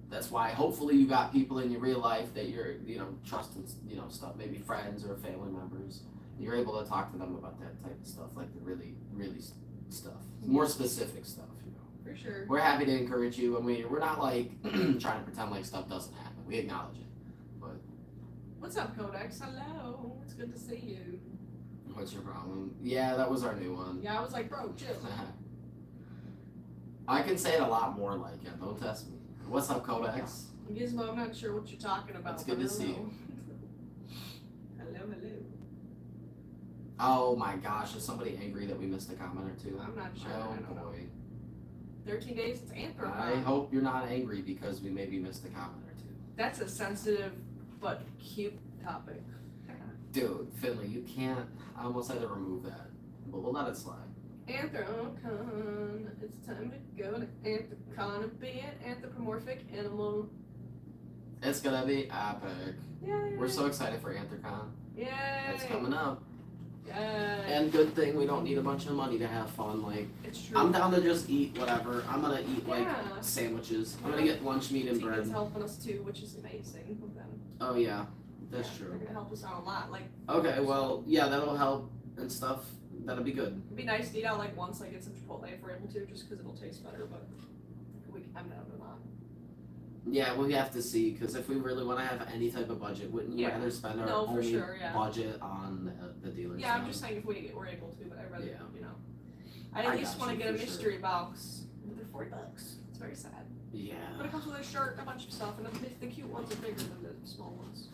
that's why hopefully you got people in your real life that you're, trusting, stuff, maybe friends or family members. You're able to talk to them about that type of stuff, like the really, really stuff. More specific stuff, For sure. We're happy to encourage you, and we're not like trying to pretend like stuff doesn't happen. We acknowledge it. But What's up, Codex? Hello. It's good to see you. what's your problem? Yeah, that was our new one. Yeah, I was like, bro, chill. I can say it a lot more like it. Don't test me. What's up, Codex? Gizmo, I'm not sure what you're talking about. It's good but to see hello. you. Hello, hello. Oh my gosh, is somebody angry that we missed a comment or two? I'm not sure. Oh I don't know. boy. 13 days, it's Anthropon. I hope you're not angry because we maybe missed a comment or two. That's a sensitive but cute topic. Dude, Finley, you can't. I almost had to remove that, but we'll let it slide. Anthropon, it's time to go to Anthropon and be an anthropomorphic animal. It's gonna be epic. Yay! We're so excited for Anthrocon. Yay! It's coming up. Yay! And good thing we don't need a bunch of money to have fun. Like, It's true. I'm down to just eat whatever. I'm gonna eat like Yeah. sandwiches. I'm gonna get lunch meat and Tina's bread. helping us too, which is amazing with them. Oh yeah, that's Yeah, true. They're gonna help us out a lot. Like, Okay, well, yeah, that'll help and stuff. That'll be good. it'd be nice to eat out like once, like get some Chipotle if we're able to, just because it'll taste better. But I'm down to not. Yeah, we have to see because if we really want to have any type of budget, wouldn't you Yeah. rather spend our No, for only sure, yeah. budget on the dealer's Yeah, I'm stuff? just saying if we were able to, but I'd rather, Yeah. you know. I at I least got want to you, get a for sure. mystery box. But they're $40. It's very sad. But Yeah. it comes with a shirt and a bunch of stuff, and the cute ones are bigger than the small ones.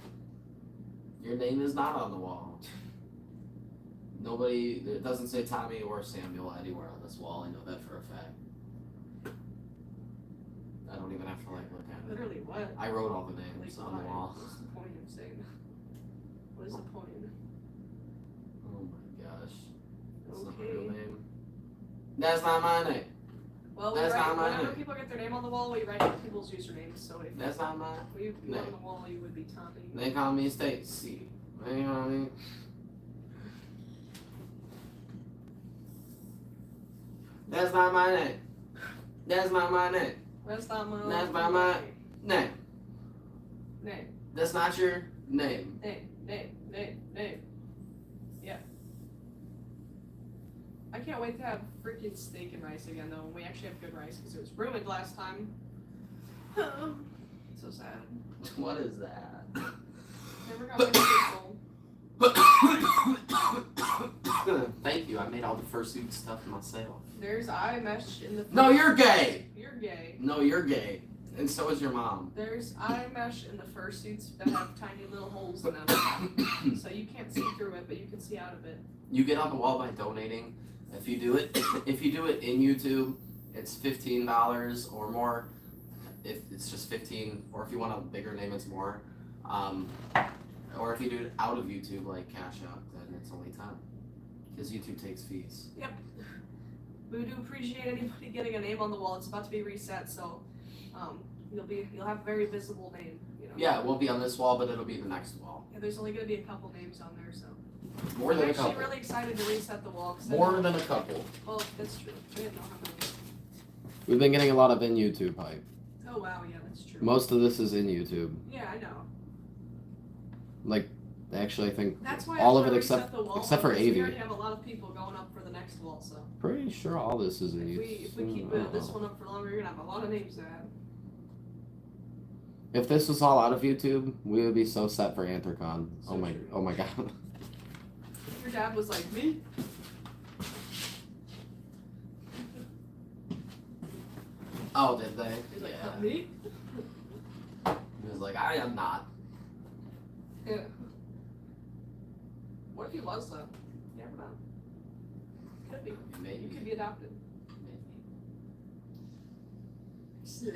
Your name is not on the wall. Nobody, it doesn't say Tommy or Samuel anywhere on this wall. I know that for a fact. I don't even have to like look at it. Literally, what? I wrote all the Like, names on the why? wall. What's the point of saying that? What is the point? Oh my gosh. That's not my Okay. real name. That's not my name. Well, we That's write, not my whenever name. people get their name on the wall, we write people's usernames. So if That's not my you name. on the wall, you would be Tommy. They call me Stacy. They call me. That's not my name. That's not my name. That's not my. That's not my name. name. That's not your name. Name. Yeah. I can't wait to have freaking steak and rice again, though. When we actually have good rice, because it was ruined last time. So sad. What is that? Never got my steak bowl. Thank you. I made all the fursuit stuff myself. There's eye mesh in the. No, you're gay. You're gay. No, you're gay. And so is your mom. There's eye mesh in the fursuits that have tiny little holes in them, so you can't see through it, but you can see out of it. You get on the wall by donating. If you do it in YouTube, it's $15 or more. If it's just 15, or if you want a bigger name, it's more. Or if you do it out of YouTube, like Cash App, then it's only 10. Because YouTube takes fees. Yep. We do appreciate anybody getting a name on the wall. It's about to be reset, so you'll have a very visible name. You know. Yeah, it won't be on this wall, but it'll be the next wall. Yeah, there's only gonna be a couple names on there, so. More than I'm a actually couple. really excited to reset the wall. 'Cause I More know- than a couple. Well, that's true. I didn't know how many. We've been getting a lot of in YouTube hype. Oh wow, yeah, that's true. Most of this is in YouTube. Yeah, I know. Like, actually, I think That's why all I of it wanna except reset the wall, except for because we Avi. already have a lot of people going up for the next wall, so. Pretty sure all this is in If YouTube. we keep this one up for longer, you're gonna have a lot of names to add. If this was all out of YouTube, we would be so set for Anthrocon. So true. Oh my god. Your dad was like, me? Oh, did they? He's like, Yeah. me? He was like, I am not. Yeah. What if he was though? You never know. Could be. You Maybe. could be adopted. Slay.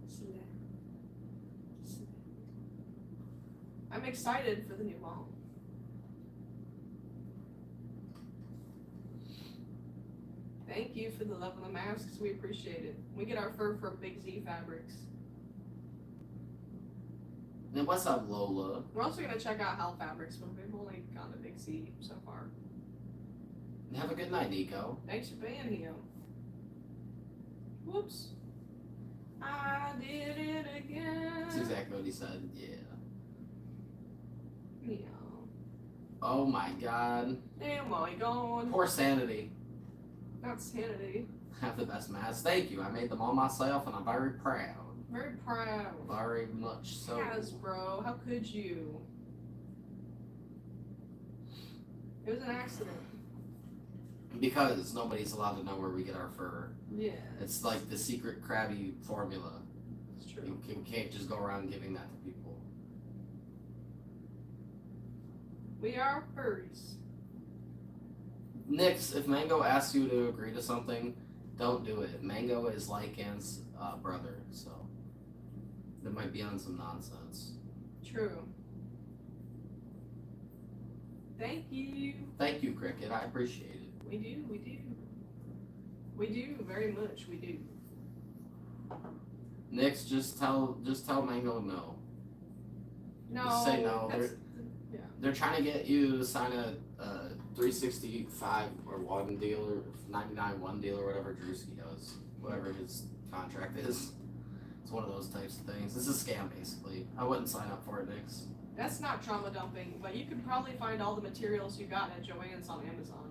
Slay. Slay. I'm excited for the new wall. Thank you for the love of the masks. We appreciate it. We get our fur from Big Z Fabrics. And what's up, Lola? We're also gonna check out Hell Fabrics, but we've only gone to Big Z so far. Have a good night, Nico. Thanks for being here. Whoops. I did it again. That's exactly what he said. Yeah. Yeah. Oh my god. Damn, while gone. Poor Sanity. Not sanity. Have the best masks. Thank you. I made them all myself, and I'm very proud. Very proud. Very much so. Hasbro, how could you? It was an accident. Because nobody's allowed to know where we get our fur. Yeah. It's like the secret Krabby formula. It's true. You can't just go around giving that to people. We are furries. Nix, if Mango asks you to agree to something, don't do it. Mango is Lycan's brother, so they might be on some nonsense. True. Thank you. Thank you, Cricket. I appreciate it. We do, we do. We do, very much, we do. Nix, just tell Mango no. No. Just say no. that's- They're trying to get you to sign a 365 or 1 deal or 99 1 deal or whatever Drewski does. Whatever his contract is. It's one of those types of things. It's a scam basically. I wouldn't sign up for it, Nix. That's not trauma dumping, but you could probably find all the materials you got at Joann's on Amazon.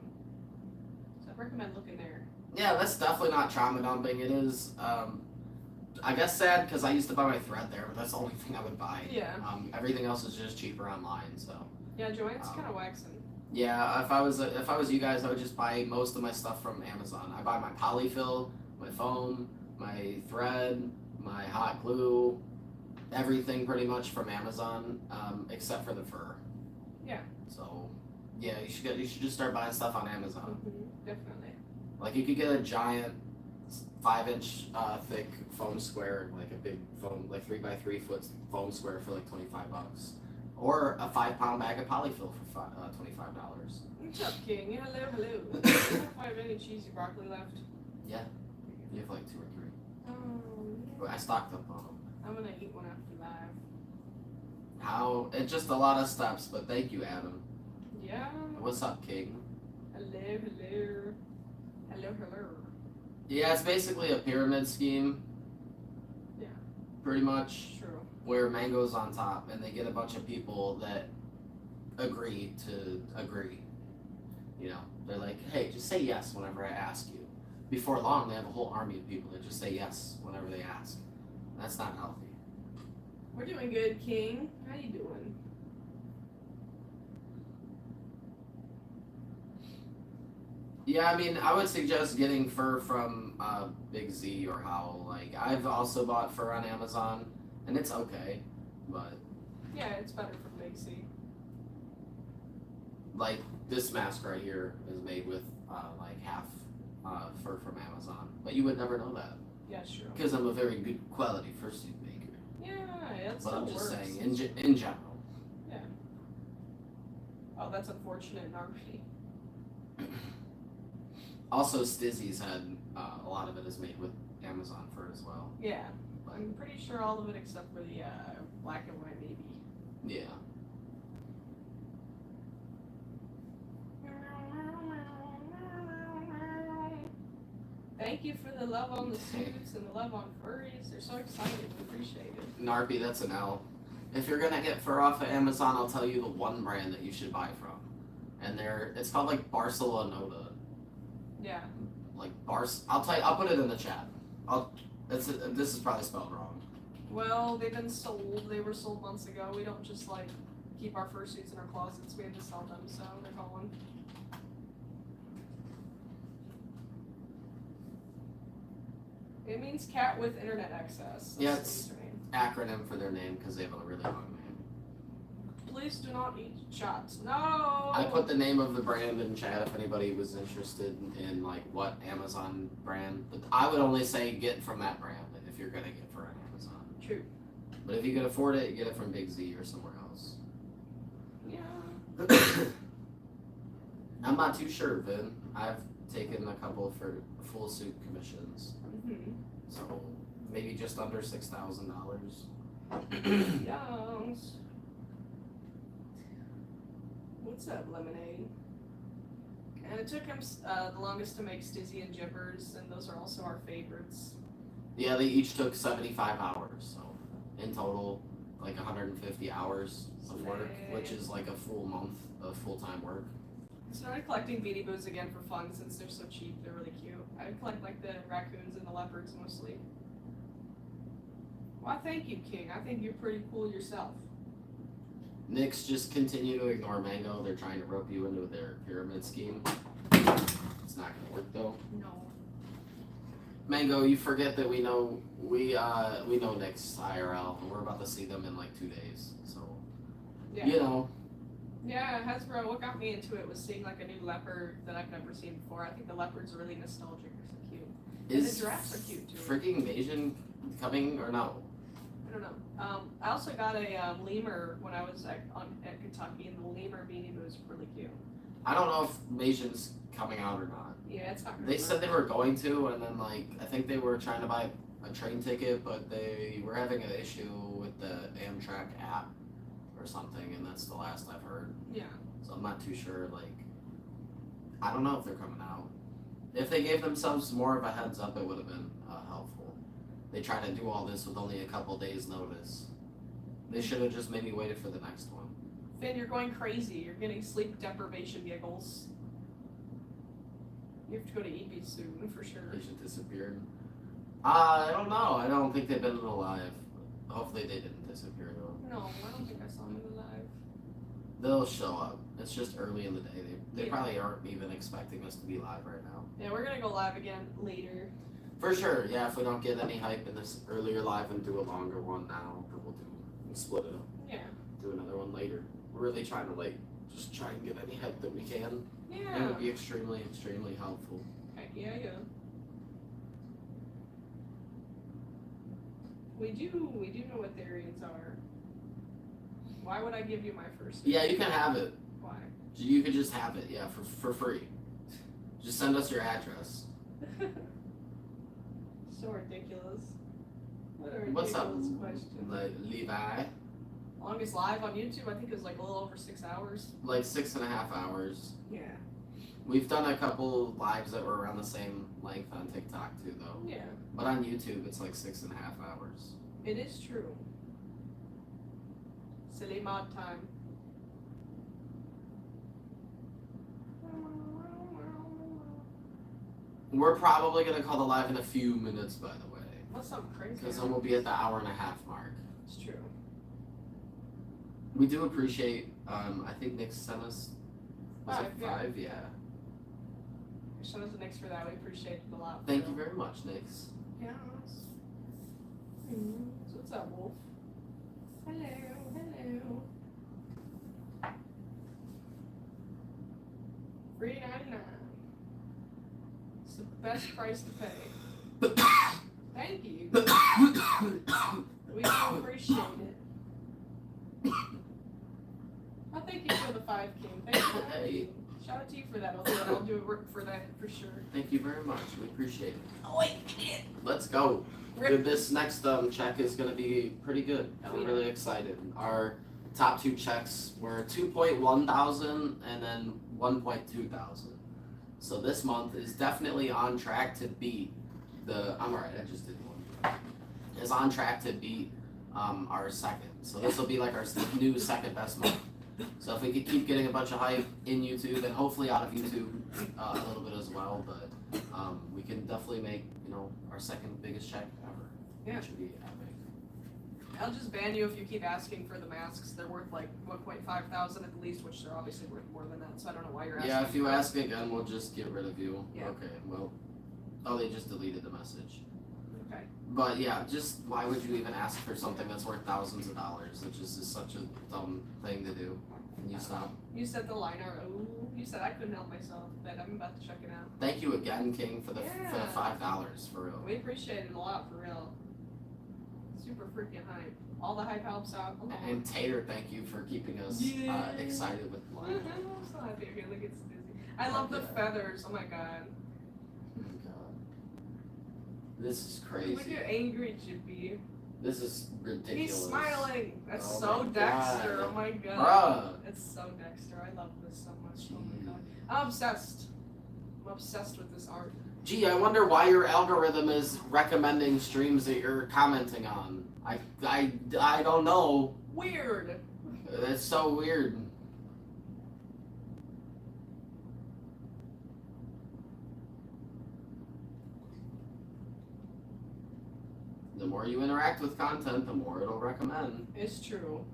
So I recommend looking there. Yeah, that's definitely not trauma dumping. It is, I guess sad because I used to buy my thread there, but that's the only thing I would buy. Yeah. Everything else is just cheaper online, so. Yeah, Joann's kind of waxing. Yeah, if I was you guys, I would just buy most of my stuff from Amazon. I buy my polyfill, my foam, my thread, my hot glue, everything pretty much from Amazon, except for the fur. Yeah. So, yeah, you should just start buying stuff on Amazon. Definitely. Like you could get a giant 5-inch thick foam square, like a big foam, like 3x3 foot foam square for like $25, or a 5-pound bag of polyfill for $25. What's up, King? Hello, hello. Do I have any cheesy broccoli left? Yeah, you have like 2 or 3. Oh, Well, I stocked up on them. I'm gonna eat one after live. How? It's just a lot of steps, but thank you, Adam. Yeah. What's up, King? Hello, hello. Hello, hello. Yeah, it's basically a pyramid scheme. Yeah. Pretty much. True. Where Mango's on top, and they get a bunch of people that agree to agree. You know, they're like, hey, just say yes whenever I ask you. Before long, they have a whole army of people that just say yes whenever they ask. That's not healthy. We're doing good, King. How you doing? Yeah, I mean, I would suggest getting fur from Big Z or Howl. Like, I've also bought fur on Amazon, and it's okay, but Yeah, it's better for Big C. like this mask right here is made with like half fur from Amazon, but you would never know that Yeah, sure. because I'm a very good quality fursuit maker. Yeah, it But still I'm just works. saying, in general. Oh, that's unfortunate in RP. Also, Stizzy's had a lot of it is made with Amazon fur as well. Yeah, I'm pretty sure all of it except for the black and white maybe. Yeah. Thank you for the love on the suits and the love on furries. They're so excited. We appreciate it. Narpy, that's an L. If you're gonna get fur off of Amazon, I'll tell you the one brand that you should buy from. And it's called like Barcelona. Yeah. Like I'll put it in the chat. This is probably spelled wrong. Well, they've been sold. They were sold months ago. We don't just like keep our fursuits in our closets. We have to sell them, so they're calling. It means cat with internet access. That's Yeah, the it's- username. Acronym for their name because they have a really long name. Please do not eat shots. No. I put the name of the brand in chat if anybody was interested in like what Amazon brand. But I would only say get from that brand if you're gonna get fur on Amazon. True. But if you can afford it, get it from Big Z or somewhere else. Yeah. I'm not too sure, Vin. I've taken a couple for full suit commissions, Mm-hmm. so maybe just under $6,000. Youngs. What's up, Lemonade? And it took him the longest to make Stizzy and Jibbers, and those are also our favorites. Yeah, they each took 75 hours, so in total, like 150 hours of work, which is like a full month of full-time work. I started collecting Beanie Boos again for fun since they're so cheap. They're really cute. I collect like the raccoons and the leopards mostly. Why, thank you, King. I think you're pretty cool yourself. Nix, just continue to ignore Mango. They're trying to rope you into their pyramid scheme. It's not gonna work though. No. Mango, you forget that we know Nick's IRL, and we're about to see them in like 2 days. So, Yeah. you know, Yeah, Hasbro, what got me into it was seeing like a new leopard that I've never seen before. I think the leopard's really nostalgic. They're so cute. And the is giraffes are cute too. freaking Asian coming or no? I don't know. I also got a lemur when I was at Kentucky, and the lemur beanie was really cute. I don't know if Asian's coming out or not. Yeah, it's not. They said they were going to, and then like I think they were trying to buy a train ticket, but they were having an issue with the Amtrak app or something, and that's the last I've heard. Yeah. So I'm not too sure. Like, I don't know if they're coming out. If they gave themselves more of a heads up, it would have been helpful. They tried to do all this with only a couple days' notice. They should have just maybe waited for the next one. Finn, you're going crazy. You're getting sleep deprivation giggles. You have to go to EB soon for sure. They should disappeared. I don't know. I don't think they've been alive. Hopefully they didn't disappear though. No, I don't think I saw him alive. They'll show up. It's just early in the day. They Yeah. probably aren't even expecting us to be live right now. Yeah, we're gonna go live again later. For sure, yeah, if we don't get any hype in this earlier live and do a longer one now, then we'll split it up. Yeah. Do another one later. We're really trying to like just try and get any hype that we can. It Yeah. would be extremely, extremely helpful. Heck yeah, yeah. We do know what Therians are. Why would I give you my first? Yeah, you can have it. Why? You could just have it, yeah, for free. Just send us your address. So ridiculous. What a What's up, ridiculous question. like Levi? Longest live on YouTube, I think it was like a little over 6 hours. Like 6.5 hours. Yeah. We've done a couple lives that were around the same length on TikTok too, though. Yeah. But on YouTube, it's like 6.5 hours. It is true. Silly mod time. We're probably gonna call the live in a few minutes, by the way, What's something crazy? because then we'll be at the hour-and-a-half mark. It's true. We do appreciate. I think Nick sent us. Was it 5, yeah. 5? Yeah. Shout out to Nix for that. We appreciate it a lot. Thank you very much, Nix. Yes. So what's up, Wolf? Hello, hello. $3.99. It's the best price to pay. Thank you. We do appreciate it. Oh, thank you for the 5 King. Thank you. Hey. Shout out to you for that. I'll do it for that for sure. Thank you very much. We appreciate it. Oh wait, Let's go. Rip. This next check is gonna be pretty good. Oh, I'm yeah. really excited. Our top 2 checks were 2.1 thousand and then 1.2 thousand. So this month is definitely on track to beat I'm alright, I just did one. Is on track to beat our second. So this will be like our new second best month. So if we could keep getting a bunch of hype in YouTube and hopefully out of YouTube a little bit as well, but we can definitely make, our second biggest check ever. Yeah. Which would be epic. I'll just ban you if you keep asking for the masks. They're worth like 1.5 thousand at the least, which they're obviously worth more than that. So I don't know why you're asking. Yeah, if you for ask again, we'll just get rid of you. Yeah. Okay, well. Oh, they just deleted the message. it. Okay. But yeah, just why would you even ask for something that's worth thousands of dollars? It just is such a dumb thing to do. Can you stop? You said the liner. Oh, you said I couldn't help myself, but I'm about to check it out. Thank you again, King, for the Yeah. $5 for real. We appreciate it a lot for real. Super freaking hype. All the hype helps out. And Tater, thank you for keeping us Yeah. excited with live. I'm so happy. Okay, look, it's dizzy. I love the Yeah. feathers. Oh my god. Oh my god. This is Look crazy. at angry Chippy. This is ridiculous. He's smiling. That's Oh so my Dexter. God. Oh my god. Bruh. It's so Dexter. I love this so much. Oh my Gee. god. I'm obsessed. I'm obsessed with this art. Gee, I wonder why your algorithm is recommending streams that you're commenting on. I don't know. Weird. That's so weird. The more you interact with content, the more it'll recommend. It's true.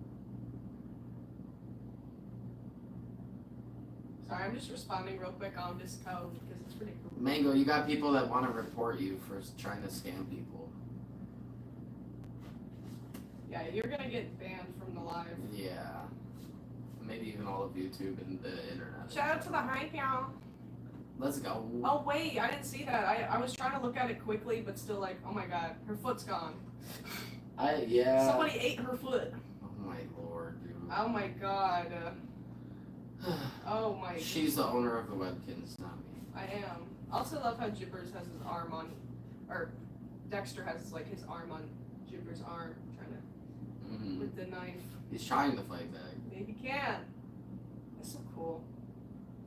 Sorry, I'm just responding real quick on this code because it's pretty cool. Mango, you got people that want to report you for trying to scam people. Yeah, you're gonna get banned from the live. Yeah. Maybe even all of YouTube and the internet. Shout out to the hype, y'all. Let's go. Oh wait, I didn't see that. I was trying to look at it quickly, but still like, oh my god, her foot's gone. Yeah. Somebody ate her foot. Oh my lord, dude. Oh my god. Oh my. She's the owner of the webkins, not me. I am. I also love how Jibbers has his arm on, or Dexter has like his arm on Jibbers' arm, trying to with the knife. He's trying to fight back. Maybe he can. That's so cool.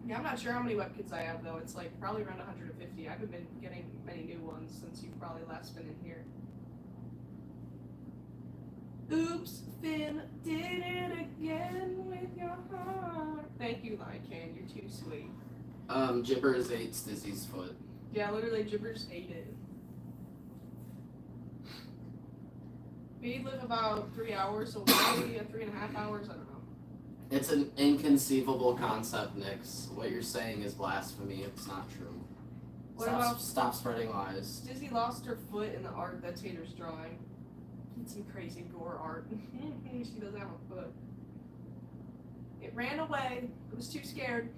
Yeah, I'm not sure how many webkins I have though. It's like probably around 150. I haven't been getting many new ones since you've probably last been in here. Oops, Finn did it again with your heart. Thank you, Lycan. You're too sweet. Jibbers ate Stizzy's foot. Yeah, literally, Jibbers ate it. We live about 3 hours away, 3.5 hours, I don't know. It's an inconceivable concept, Nix. What you're saying is blasphemy. It's not true. What about Stop spreading lies. Stizzy lost her foot in the art that Tater's drawing. It's some crazy gore art. She doesn't have a foot. It ran away. It was too scared.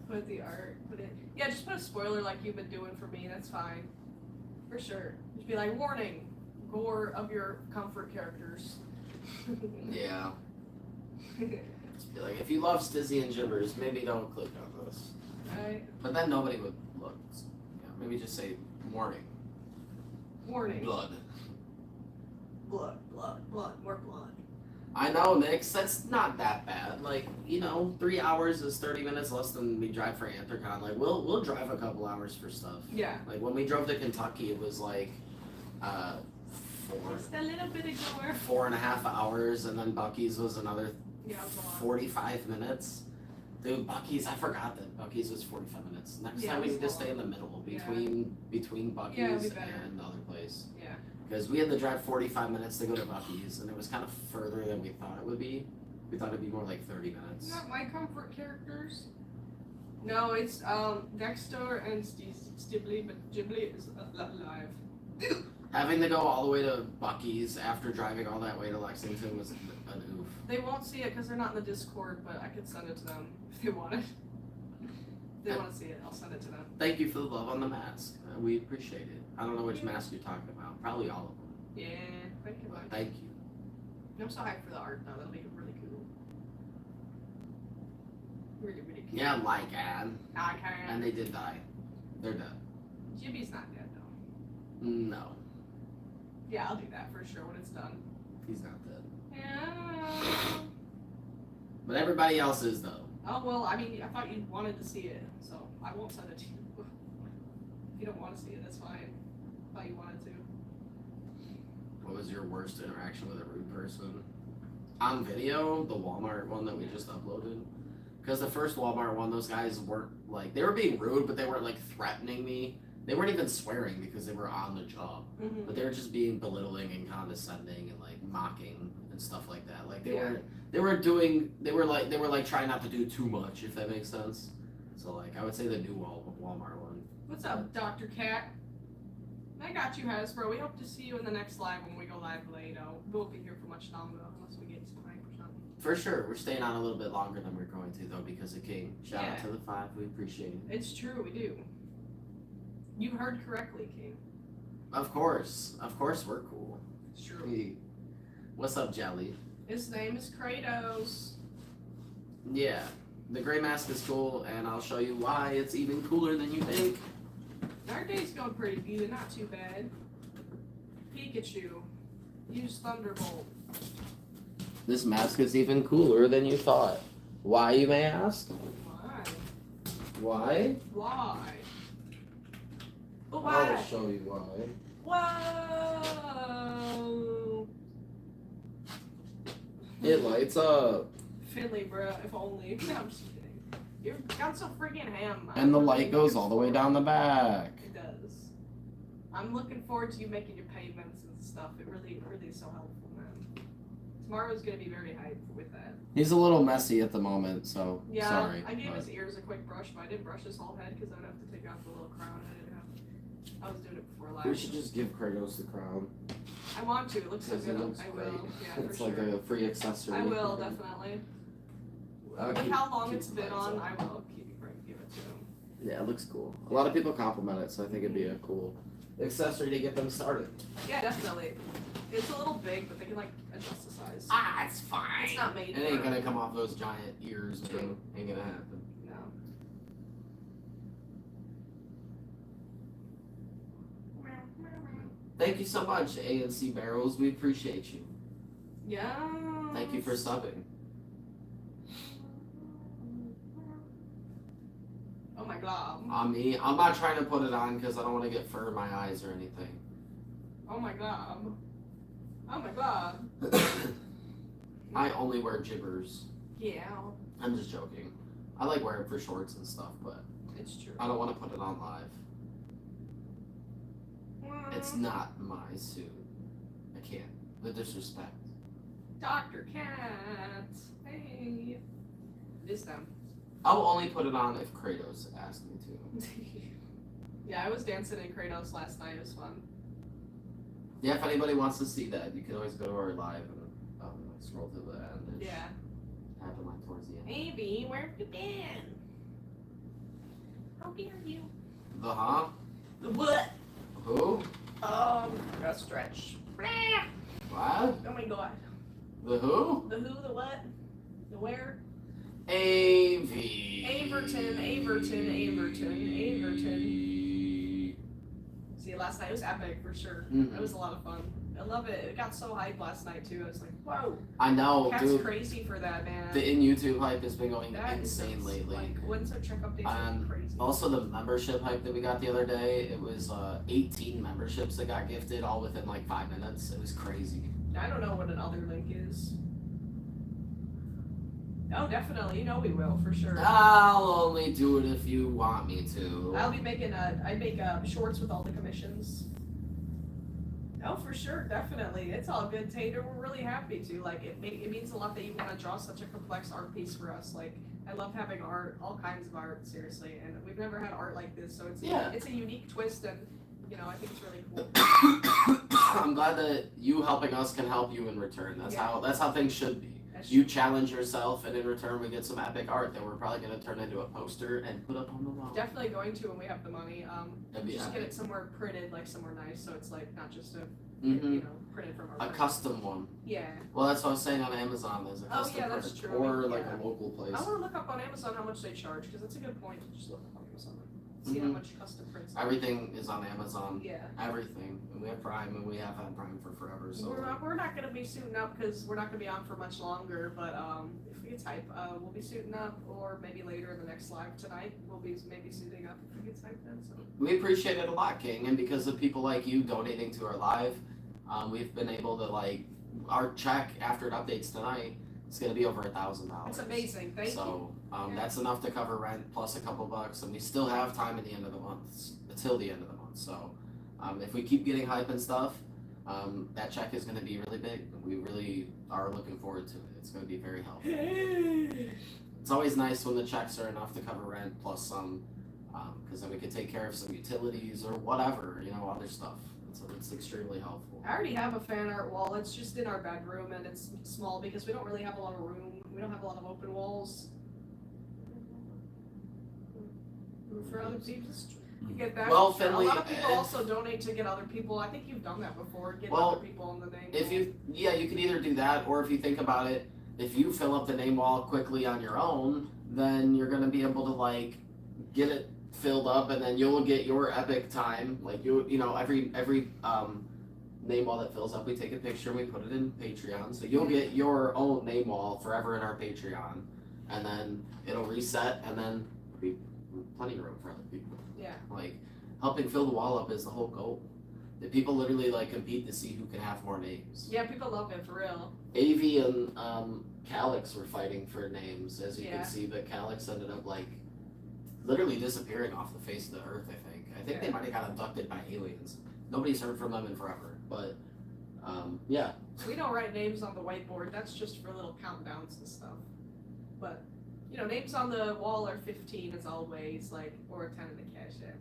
Put the art. Put it. Yeah, just put a spoiler like you've been doing for me. That's fine. For sure. Just be like, warning, gore of your comfort characters. Yeah. Just be like, if you love Stizzy and Jibbers, maybe don't click on this. Right. But then nobody would look. Yeah, maybe just say warning. Warning. Blood. Blood, blood, blood, more blood. I know, Nix. That's not that bad. Like, 3 hours is 30 minutes less than we drive for Anthrocon. Like, we'll drive a couple hours for stuff. Yeah. Like when we drove to Kentucky, it was like Just a little bit of gore. 4.5 hours, and then Bucky's was another Yeah, it was a lot. 45 minutes. Dude, Bucky's, I forgot that Bucky's was 45 minutes. Next Yeah, time we it need was to long. stay in the middle Yeah. between Yeah, Bucky's it'd be better. and the other place. Yeah. Because we had to drive 45 minutes to go to Bucky's, and it was kind of further than we thought it would be. We thought it'd be more like 30 minutes. Not my comfort characters. No, it's Dexter and Stibbly, but Ghibli is alive. Having to go all the way to Bucky's after driving all that way to Lexington was an oof. They won't see it because they're not in the Discord, but I could send it to them if they want it. If they want to see it, I'll send it to them. Thank you for the love on the mask. We appreciate it. I don't know which mask you're talking about. Probably all of them. Yeah, thank you. But thank you. I'm so hyped for the art though. That'll be really cool. Really, really cool. Yeah, like Anne. I And can. they did die. They're dead. Jibby's not dead though. No, Yeah, I'll do that for sure when it's done. he's not dead. Yeah. But everybody else is though. Oh well, I mean, I thought you wanted to see it, so I won't send it to you. If you don't want to see it, that's fine. I thought you wanted to. What was your worst interaction with a rude person? On video, the Walmart one that we just uploaded. Because the first Walmart one, those guys weren't like, they were being rude, but they weren't like threatening me. They weren't even swearing because they were on the job. Mm-hmm. But they were just being belittling and condescending and like mocking and stuff like that. Like they Yeah. were like trying not to do too much, if that makes sense. So like I would say the new Walmart one. What's up, Dr. Cat? I got you, Hasbro. We hope to see you in the next live when we go live later. We won't be here for much longer unless we get some hype or something. For sure, we're staying on a little bit longer than we're going to though because of King. Shout out Yeah. to the 5, we appreciate it. It's true, we do. You heard correctly, King. Of course we're cool. It's true. Hey, what's up, Jelly? His name is Kratos. Yeah, the gray mask is cool, and I'll show you why it's even cooler than you think. Our day's going pretty good, not too bad. Pikachu. Use Thunderbolt. This mask is even cooler than you thought. Why, you may ask? Why? Why? Why? But I'll why? show you why. Whoa! It lights up, Finley, bro, if only. No, I'm just kidding. You're got so freaking ham. and the light goes all the way down the back. It does. I'm looking forward to you making your payments and stuff. It really is so helpful, man. Tomorrow's gonna be very hyped with that. He's a little messy at the moment, so Yeah, sorry. I gave but- his ears a quick brush, but I didn't brush his whole head because I would have to take off the little crown. I was doing it before live. We should just give Kratos the crown. I want to. It looks so Because good. it looks I great. will. Yeah, It's for like sure. a free accessory. I will definitely. With Keep- how long keep it's the been vibes on, up. I will give it to him. Yeah, it looks cool. A lot of people compliment it, so I think it'd be a cool accessory to get them started. Yeah, definitely. It's a little big, but they can like adjust the size. Ah, it's fine. It's not made It ain't for- gonna come off those giant ears, man. True. Ain't gonna happen. No. Thank you so much, ANC Barrels. We appreciate you. Yeah. Thank you for subbing. Oh my god. On me, I'm not trying to put it on because I don't want to get fur in my eyes or anything. Oh my god. Oh my god. I only wear jibbers. Yeah, I'm just joking. I like wearing it for shorts and stuff, but it's true. I don't want to put it on live. It's Mm. not my suit. I can't. The disrespect. Dr. Cat. Hey. This them. I'll only put it on if Kratos asks me to. Yeah, I was dancing in Kratos last night. It was fun. Yeah, if anybody wants to see that, you can always go to our live and scroll to the end. It's Yeah. happened like towards the end. Amy, where have you been? How dare you? The huh? The what? Who? A stretch. Blah. What? Oh my god. The who? The who, the what? The where? AV. Averton. See, last night was epic for sure. Mhm. It was a lot of fun. I love it. It got so hyped last night too. I was like, whoa. I know, Cat's dude. crazy for that, man. The in YouTube hype has been going That is insane lately. Like, when's our check updates? And Crazy. Also, the membership hype that we got the other day, it was 18 memberships that got gifted all within like 5 minutes. It was crazy. I don't know what another link is. Oh, definitely. You know we will for sure. I'll only do it if you want me to. I'll be making I make shorts with all the commissions. Oh, for sure, definitely. It's all good, Tater. We're really happy to. Like, it means a lot that you want to draw such a complex art piece for us. Like, I love having art, all kinds of art, seriously. And we've never had art like this, so it's a unique twist, and you know, I think it's really cool. I'm glad that you helping us can help you in return. That's Yeah. how things should be. That's You true. challenge yourself, and in return, we get some epic art that we're probably gonna turn into a poster and put up on the wall. Definitely going to when we have the money. That'd be Just get epic. it somewhere printed, like somewhere nice, so it's like not just Mhm. you know, printed from our A print. custom one. Yeah. Well, that's what I was saying on Amazon. There's a Oh, custom yeah, that's print. true. Or like Yeah. a local place. I want to look up on Amazon how much they charge because that's a good point to just look up on Amazon. See how Mhm. much custom prints. are. Everything is on Amazon. Yeah. Everything. And we have Prime, and we have had Prime for forever. So We're not gonna be suiting up because we're not gonna be on for much longer. But if we get type, we'll be suiting up, or maybe later in the next live tonight, we'll be maybe suiting up if we get type then. So we appreciate it a lot, King. And because of people like you donating to our live, we've been able to our check after it updates tonight. It's gonna be over $1,000. that's amazing. Thank you. So Yeah. that's enough to cover rent plus a couple bucks, and we still have time at the end of the month, until the end of the month. So if we keep getting hype and stuff, that check is going to be really big. We really are looking forward to it. It's going to be very helpful. It's always nice when the checks are enough to cover rent plus some, because then we can take care of some utilities or whatever, other stuff. So it's extremely helpful. I already have a fan art wall. It's just in our bedroom and it's small because we don't really have a lot of room. We don't have a lot of open walls. For other people to get that. Well, a Finley, lot of people if- also donate to get other people. I think you've done that before. Get Well, other people on the name. If wall. you could either do that, or if you think about it, if you fill up the name wall quickly on your own, then you're gonna be able to get it filled up, and then you'll get your epic time. Every name wall that fills up, we take a picture and we put it in Patreon. So you'll get your own name wall forever in our Patreon, and then it'll reset, and then there'll be plenty of room for other people. Yeah. Helping fill the wall up is the whole goal. The people literally compete to see who can have more names. Yeah, people love it for real. AV and Calyx were fighting for names, as you Yeah. can see, but Calyx ended up literally disappearing off the face of the earth. I think they Yeah. might have got abducted by aliens. Nobody's heard from them in forever, but Yeah. We don't write names on the whiteboard. That's just for little countdowns and stuff. But names on the wall are 15 as always, or 10 in the cash app.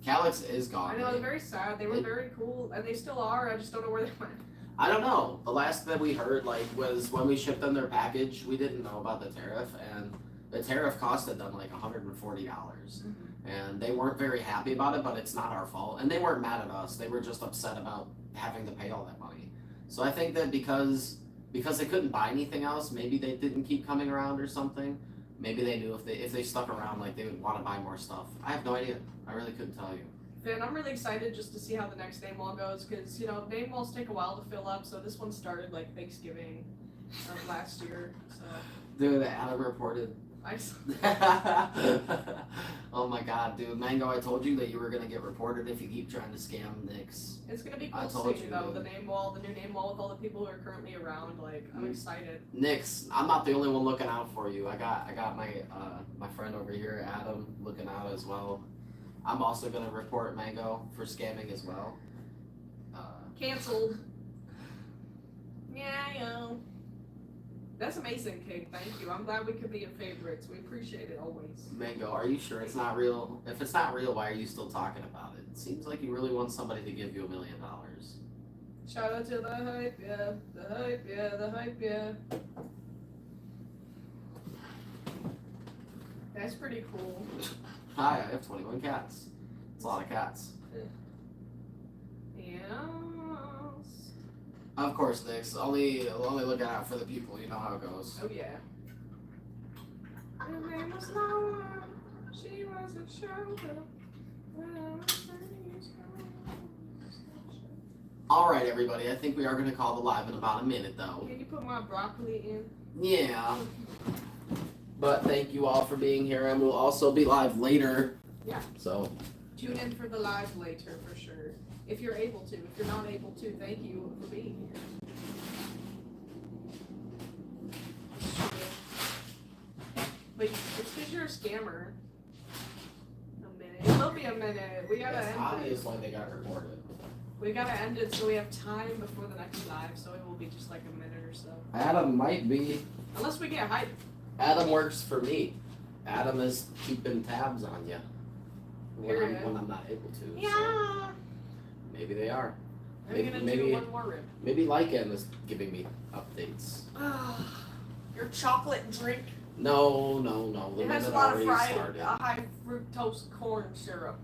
Calyx is gone. I know, they're very sad. They were very cool, and they still are. I just don't know where they went. I don't know. The last that we heard, was when we shipped them their package. We didn't know about the tariff, and the tariff costed them $140, and they weren't very happy about it. But it's not our fault, and they weren't mad at us. They were just upset about having to pay all that money. So I think that because they couldn't buy anything else, maybe they didn't keep coming around or something. Maybe they knew if they stuck around, they would want to buy more stuff. I have no idea. I really couldn't tell you. And I'm really excited just to see how the next name wall goes, because name walls take a while to fill up. So this one started Thanksgiving of last year. So Dude, Adam reported. Oh my god, dude. Mango, I told you that you were gonna get reported if you keep trying to scam Nyx. It's gonna be I cool told to see you, though, dude. the new name wall with all the people who are currently around. I'm excited. Nyx, I'm not the only one looking out for you. I got my my friend over here, Adam, looking out as well. I'm also gonna report Mango for scamming as well. Cancelled. Yeah. That's amazing, Kate. Thank you. I'm glad we could be your favorites. We appreciate it always. Mango, are you sure it's not real? If it's not real, why are you still talking about it? It seems like you really want somebody to give you $1 million. Shout out to the hype, yeah. The hype, yeah. The hype, yeah. That's pretty cool. Hi, I have 21 cats. It's a lot of cats. Yes. Of course, Nyx. Only looking out for the people. You know how it goes. Oh yeah. Her name was Laura. She was a showgirl. All right, everybody. I think we are going to call the live in about a minute, though. Can you put my broccoli in? Yeah. But thank you all for being here, and we'll also be live later. Yeah. So. Tune in for the live later for sure. If you're able to. If you're not able to, thank you for being here. But it's because you're a scammer. A minute. It will be a minute. We gotta That's end it. obviously they got reported. We gotta end it so we have time before the next live, so it will be just a minute or so. Adam might be. Unless we get hype. Adam works for me. Adam is keeping tabs on you when I'm not able to. Yeah. So maybe they are. I'm gonna do one more rib. Maybe Lycan is giving me updates. Your chocolate drink. No. The It has a minute lot of already started. high fructose corn syrup.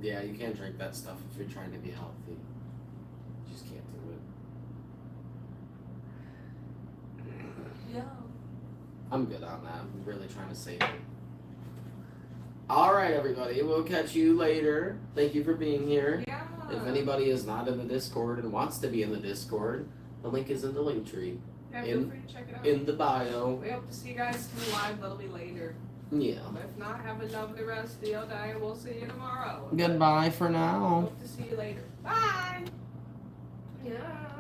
Yeah, you can't drink that stuff if you're trying to be healthy. You just can't do it. Yeah. I'm good on that. I'm really trying to save it. Alright, everybody. We'll catch you later. Thank you for being here. Yeah. If anybody is not in the Discord and wants to be in the Discord, the link is in the link tree. Yeah, feel free to check it out. In the bio. We hope to see you guys live. That'll be later. Yeah. But if not, have a lovely rest of your day. We'll see you tomorrow. Goodbye for now. Hope to see you later. Bye. Yeah.